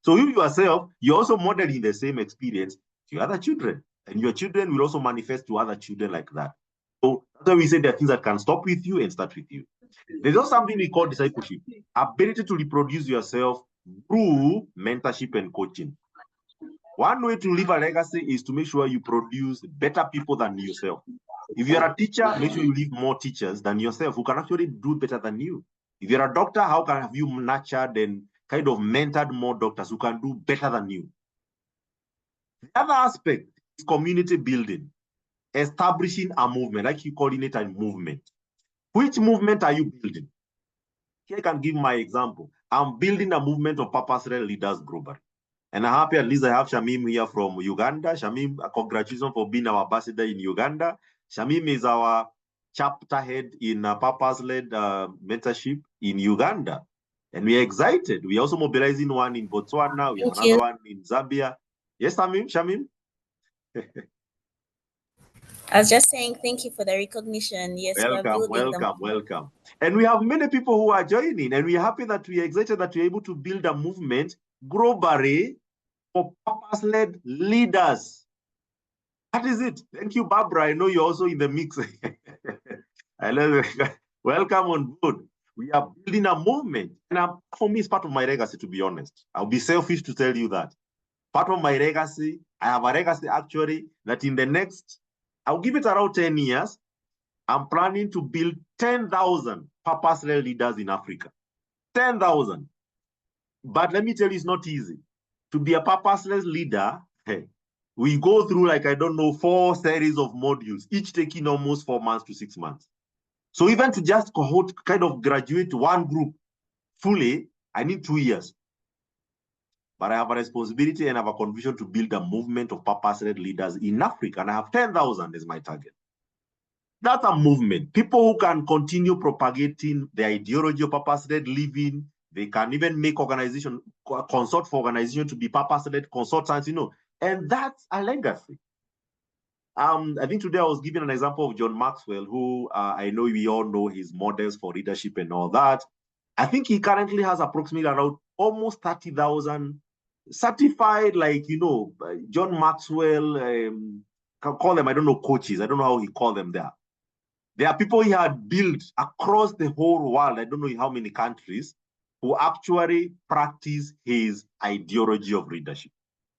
So you yourself, you're also modeling the same experience to your other children, and your children will also manifest to other children like that. So that's why we say there are things that can stop with you and start with you. There's also something we call discipleship, ability to reproduce yourself through mentorship and coaching. One way to leave a legacy is to make sure you produce better people than yourself. If you're a teacher, make sure you leave more teachers than yourself who can actually do better than you. If you're a doctor, how can have you nurtured and kind of mentored more doctors who can do better than you? The other aspect is community building, establishing a movement, like you calling it a movement. Which movement are you building? Here I can give my example. I'm building a movement of purpose-led leaders globally. And I'm happy at least I have Shamim here from Uganda. Shamim, congratulations for being our ambassador in Uganda. Shamim is our chapter head in purpose-led mentorship in Uganda. And we are excited. We are also mobilizing one in Botswana. We have another one in Zambia. Yes, Shamim? I was just saying thank you for the recognition. Yes, welcome. And we have many people who are joining, and we are happy that we are excited that we are able to build a movement globally for purpose-led leaders. That is it. Thank you, Barbara. I know you're also in the mix. I love it. Welcome on board. We are building a movement. And for me, it's part of my legacy, to be honest. I'll be selfish to tell you that. Part of my legacy, I have a legacy actually that in the next, I'll give it around 10 years, I'm planning to build 10,000 purpose-led leaders in Africa. 10,000. But let me tell you, it's not easy. To be a purposeless leader, we go through, like, I don't know, 4 series of modules, each taking almost 4 months to 6 months. So even to just cohort, kind of graduate one group fully, I need 2 years. But I have a responsibility and I have a conviction to build a movement of purpose-led leaders in Africa, and I have 10,000 as my target. That's a movement. People who can continue propagating the ideology of purpose-led living. They can even make organization, consult for organization to be purpose-led consultants, and that's a legacy. I think today I was giving an example of John Maxwell, who I know we all know his models for leadership and all that. I think he currently has approximately around almost 30,000 certified, John Maxwell, call them, I don't know, coaches. I don't know how he called them there. There are people he had built across the whole world, I don't know how many countries, who actually practice his ideology of leadership.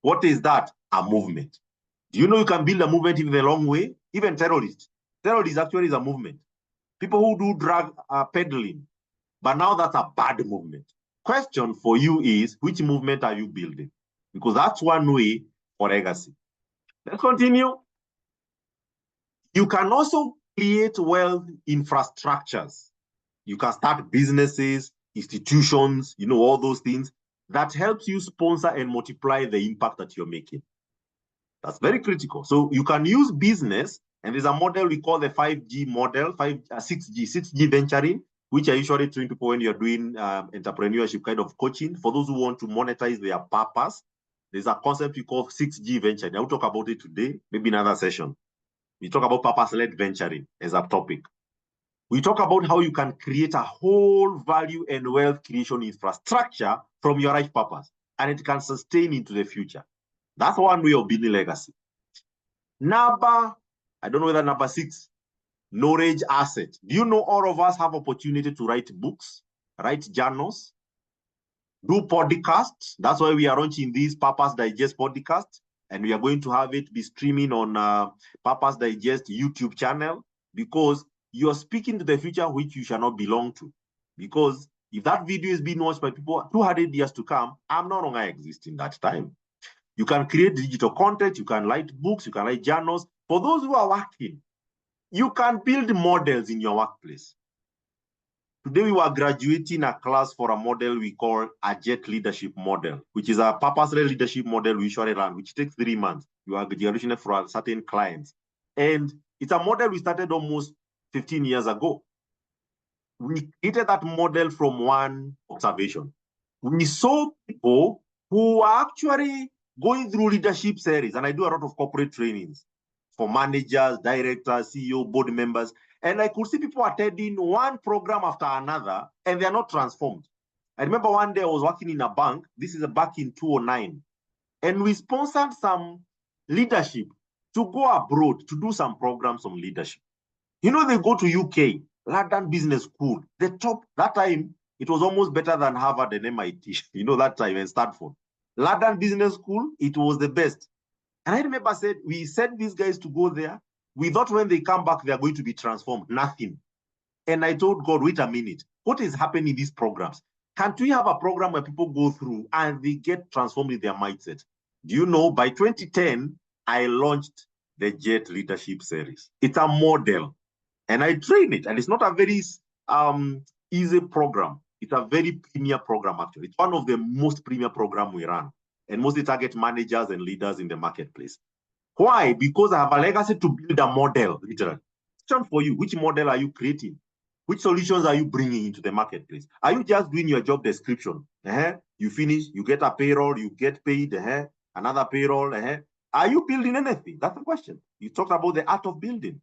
What is that? A movement. Do you know you can build a movement in the long way? Even terrorists. Terrorists actually is a movement. People who do drug peddling. But now that's a bad movement. Question for you is, which movement are you building? Because that's one way for legacy. Let's continue. You can also create wealth infrastructures. You can start businesses, institutions, all those things that helps you sponsor and multiply the impact that you're making. That's very critical. So you can use business, and there's a model we call the 5G model, 6G venturing, which I usually train people when you're doing entrepreneurship kind of coaching. For those who want to monetize their purpose, there's a concept we call 6G venturing. I'll talk about it today, maybe another session. We talk about purpose-led venturing as a topic. We talk about how you can create a whole value and wealth creation infrastructure from your life purpose, and it can sustain into the future. That's one way of building legacy. I don't know whether number 6, knowledge asset. Do you know all of us have opportunity to write books, write journals, do podcasts? That's why we are launching this Purpose Digest podcast, and we are going to have it be streaming on Purpose Digest YouTube channel, because you're speaking to the future which you shall not belong to. Because if that video is being watched by people 200 years to come, I'm no longer exist in that time. You can create digital content, you can write books, you can write journals. For those who are working, you can build models in your workplace. Today we were graduating a class for a model we call a JET leadership model, which is a purpose-led leadership model we usually run, which takes 3 months. You are graduating for a certain clients. And it's a model we started almost 15 years ago. We created that model from one observation. We saw people who are actually going through leadership series, and I do a lot of corporate trainings for managers, directors, CEO, board members, and I could see people attending one program after another, and they are not transformed. I remember one day I was working in a bank. This is back in 2009, and we sponsored some leadership to go abroad to do some programs on leadership. They go to UK, London Business School, the top. That time, it was almost better than Harvard and MIT, that time, and Stanford. London Business School, it was the best. And I remember we sent these guys to go there. We thought when they come back, they are going to be transformed. Nothing. And I told God, wait a minute. What is happening in these programs? Can't we have a program where people go through and they get transformed in their mindset? Do you know, by 2010, I launched the JET Leadership Series. It's a model. And I train it. And it's not a very easy program. It's a very premier program, actually. It's one of the most premier programs we run, and mostly target managers and leaders in the marketplace. Why? Because I have a legacy to build a model, literally. Question for you, which model are you creating? Which solutions are you bringing into the marketplace? Are you just doing your job description? You finish, you get a payroll, you get paid, another payroll. Are you building anything? That's the question. You talked about the art of building.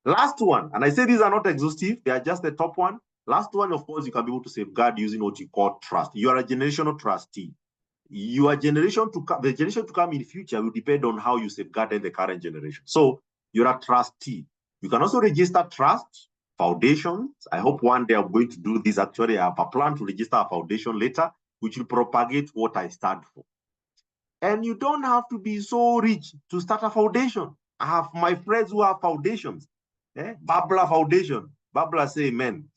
Last one, and I say these are not exhaustive, they are just the top one. Last one, of course, you can be able to safeguard using what you call trust. You are a generational trustee. Your generation the generation to come in the future will depend on how you safeguarded the current generation. So you're a trustee. You can also register trust foundations. I hope one day I'm going to do this. Actually, I have a plan to register a foundation later, which will propagate what I stand for. And you don't have to be so rich to start a foundation. I have my friends who have foundations. Babla Foundation. Babla say amen.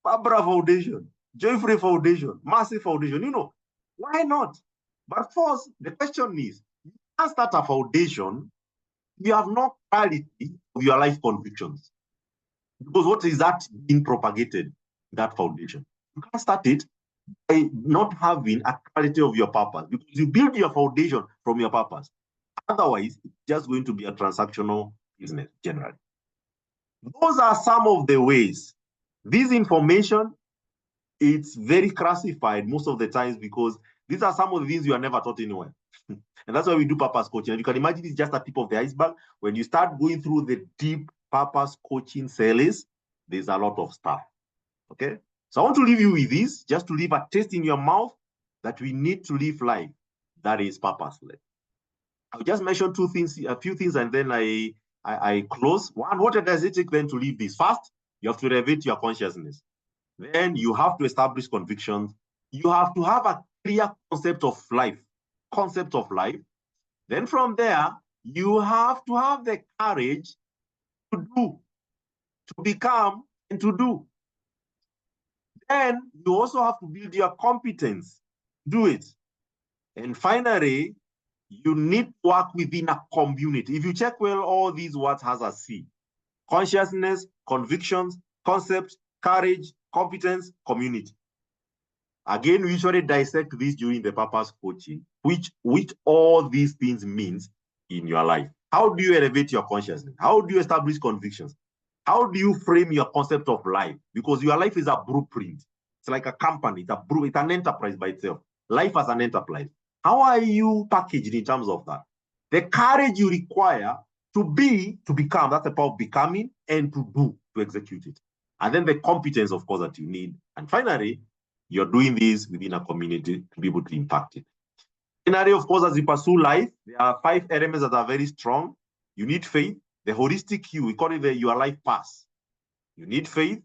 Babra Foundation, Joyfree Foundation, Massive Foundation. Why not? But first, the question is, you can't start a foundation if you have no clarity of your life convictions. Because what is that being propagated in that foundation? You can't start it by not having a clarity of your purpose, because you build your foundation from your purpose. Otherwise, it's just going to be a transactional business generally. Those are some of the ways. This information, it's very classified most of the times, because these are some of the things you are never taught anywhere. And that's why we do purpose coaching. And you can imagine it's just a tip of the iceberg. When you start going through the deep purpose coaching series, there's a lot of stuff. Okay? So I want to leave you with this, just to leave a taste in your mouth that we need to live life that is purpose-led. I'll just mention a few things, and then I I close. One, what does it take then to leave this? First, you have to elevate your consciousness. Then you have to establish convictions. You have to have a clear concept of life. Then from there, you have to have the courage to do, to become, and to do. Then you also have to build your competence. Do it. And finally, you need to work within a community. If you check well, all these words has a C. Consciousness, convictions, concepts, courage, competence, community. Again, we usually dissect this during the purpose coaching, which all these things means in your life. How do you elevate your consciousness? How do you establish convictions? How do you frame your concept of life? Because your life is a blueprint. It's like a company. It's an enterprise by itself. Life as an enterprise. How are you packaged in terms of that? The courage you require to become, that's the power of becoming, and to do, to execute it. And then the competence, of course, that you need. And finally, you're doing this within a community to be able to impact it. Finally, of course, as you pursue life, there are 5 elements that are very strong. You need faith, the holistic you, we call it your life pass. You need faith,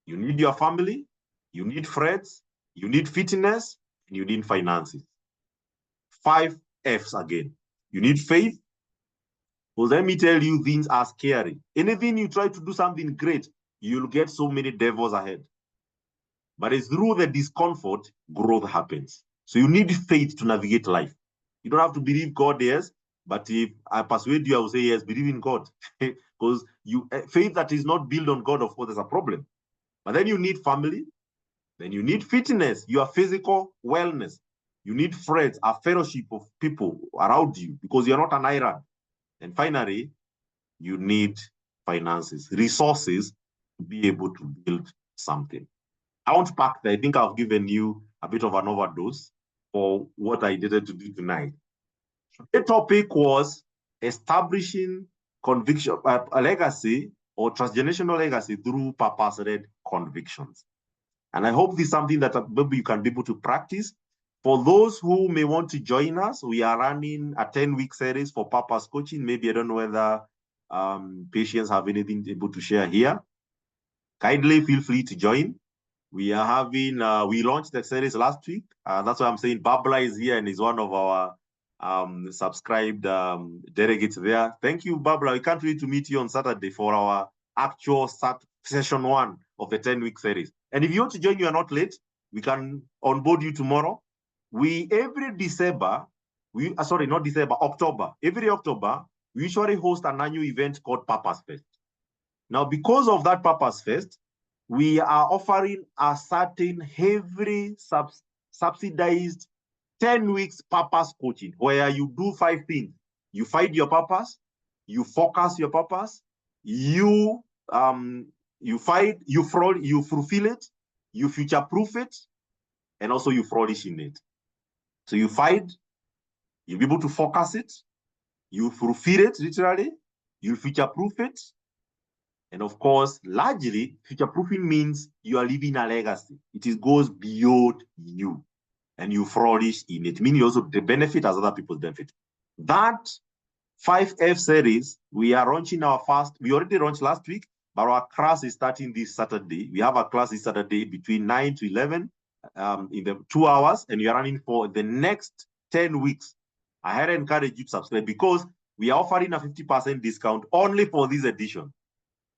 you need your family, you need friends, you need fitness, and you need finances. 5 F's again. You need faith. Well, let me tell you, things are scary. Anything you try to do something great, you'll get so many devils ahead. But it's through the discomfort, growth happens. So you need faith to navigate life. You don't have to believe God, yes, but if I persuade you, I will say, yes, believe in God. Because faith that is not built on God, of course, is a problem. But then you need family. Then you need fitness, your physical wellness. You need friends, a fellowship of people around you, because you're not an island. And finally, you need finances, resources to be able to build something. I want to pack that. I think I've given you a bit of an overdose for what I needed to do tonight. The topic was establishing conviction, a legacy or transgenerational legacy through purpose-led convictions. And I hope this is something that maybe you can be able to practice. For those who may want to join us, we are running a 10-week series for purpose coaching. Maybe I don't know whether patients have anything able to share here. Kindly feel free to join. We are having, we launched the series last week. That's why I'm saying Babla is here and is one of our subscribed delegates there. Thank you, Babla. We can't wait to meet you on Saturday for our actual session 1 of the 10-week series. And if you want to join, you are not late, we can onboard you tomorrow. Every December, October, every October, we usually host an annual event called Purpose Fest. Now, because of that Purpose Fest, we are offering a certain heavily subsidized 10 weeks purpose coaching, where you do 5 things. You find your purpose, you focus your purpose, you fulfill it, you future-proof it, and also you flourish in it. So you find, you'll be able to focus it, you fulfill it literally, you future-proof it, and of course, largely, future-proofing means you are leaving a legacy. It goes beyond you, and you flourish in it, meaning also the benefit as other people's benefit. That 5F series, we are launching our first, we already launched last week, but our class is starting this Saturday. We have a class this Saturday between 9 to 11 in the 2 hours, and we are running for the next 10 weeks. I highly encourage you to subscribe because we are offering a 50% discount only for this edition.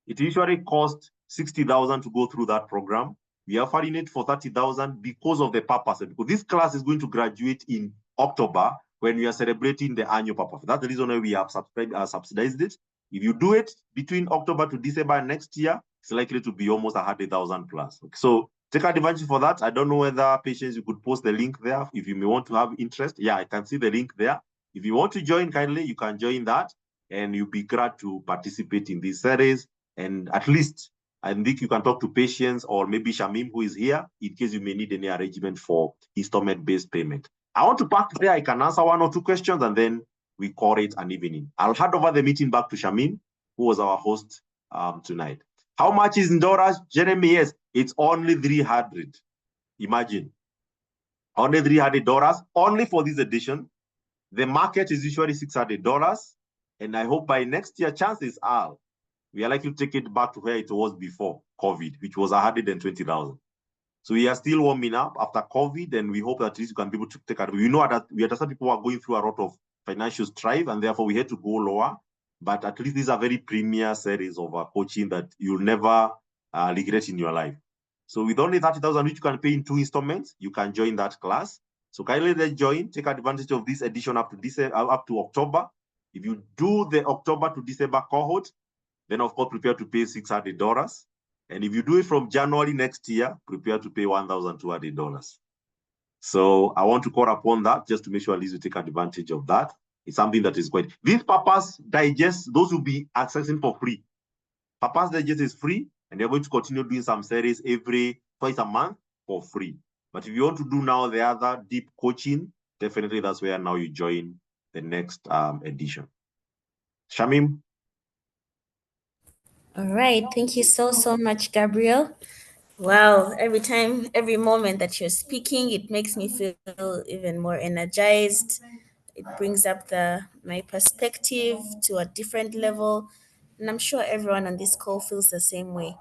It usually costs 60,000 to go through that program. We are offering it for 30,000 because of the purpose. Because this class is going to graduate in October when we are celebrating the annual purpose. That's the reason why we have subsidized it. If you do it between October to December next year, it's likely to be almost 100,000 plus. Okay, so take advantage for that. I don't know whether patients, you could post the link there if you may want to have interest. Yeah, I can see the link there. If you want to join, kindly, you can join that, and you'll be glad to participate in this series. And at least, I think you can talk to patients or maybe Shamim, who is here, in case you may need any arrangement for installment-based payment. I want to park there. I can answer 1 or 2 questions, and then we call it an evening. I'll hand over the meeting back to Shamim, who was our host tonight. How much is in dollars, Jeremy? Yes, it's only 300. Imagine, only $300 only for this edition. The market is usually $600. And I hope by next year, chances are, we are likely to take it back to where it was before COVID, which was 120,000. So we are still warming up after COVID, and we hope that at least you can be able to take it. We know that we understand people are going through a lot of financial strife, and therefore we had to go lower. But at least these are very premier series of coaching that you'll never regret in your life. So with only 30,000, which you can pay in 2 installments, you can join that class. So kindly let's join, take advantage of this edition up to October. If you do the October to December cohort, then of course prepare to pay $600. And if you do it from January next year, prepare to pay $1,200. So I want to call upon that just to make sure at least you take advantage of that. It's something that is quite. This Papa's Digest, those will be accessing for free. Papa's Digest is free, and they're going to continue doing some series twice a month for free. But if you want to do now the other deep coaching, definitely that's where now you join the next edition. Shamim? All right. Thank you so much, Gabriel. Wow. Every moment that you're speaking, it makes me feel even more energized. It brings up my perspective to a different level. And I'm sure everyone on this call feels the same way.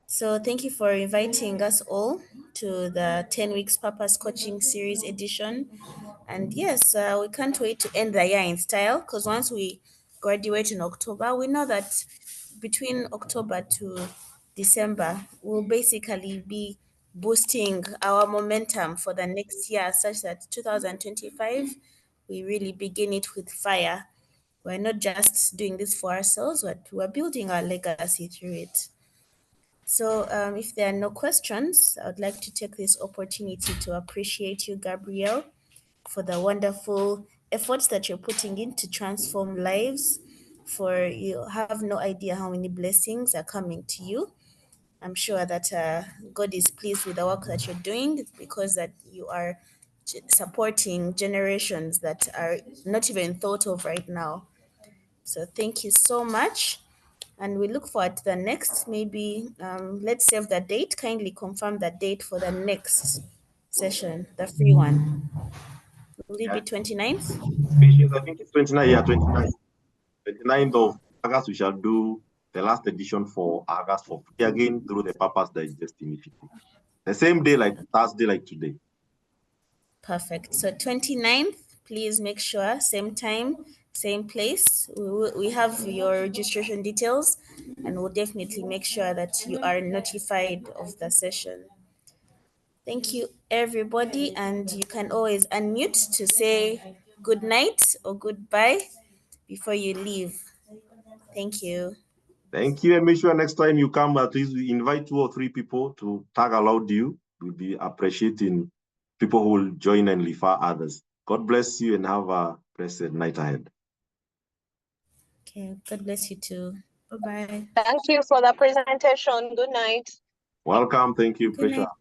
So thank you for inviting us all to the 10 Weeks Purpose Coaching Series edition. And yes, we can't wait to end the year in style, because once we graduate in October, we know that between October to December, we'll basically be boosting our momentum for the next year, such that 2025, we really begin it with fire. We're not just doing this for ourselves, but we're building our legacy through it. So if there are no questions, I would like to take this opportunity to appreciate you, Gabriel, for the wonderful efforts that you're putting in to transform lives. For you have no idea how many blessings are coming to you. I'm sure that God is pleased with the work that you're doing, because that you are supporting generations that are not even thought of right now. So thank you so much. And we look forward to the next. Maybe let's save the date. Kindly confirm the date for the next session, the free one. Will it be 29th? I think it's 29, yeah, 29. 29th of August, we shall do the last edition for August for free again through the Purpose Digest initiative. The same day, like Thursday, like today. Perfect. So 29th, please make sure, same time, same place. We have your registration details, and we'll definitely make sure that you are notified of the session. Thank you, everybody. And you can always unmute to say good night or goodbye before you leave. Thank you. Thank you. And make sure next time you come, at least invite 2 or 3 people to tag aloud you. We'll be appreciating people who will join and refer others. God bless you and have a blessed night ahead. Okay, God bless you too. Bye-bye. Thank you for the presentation. Good night. Welcome. Thank you, Good night. Pressure.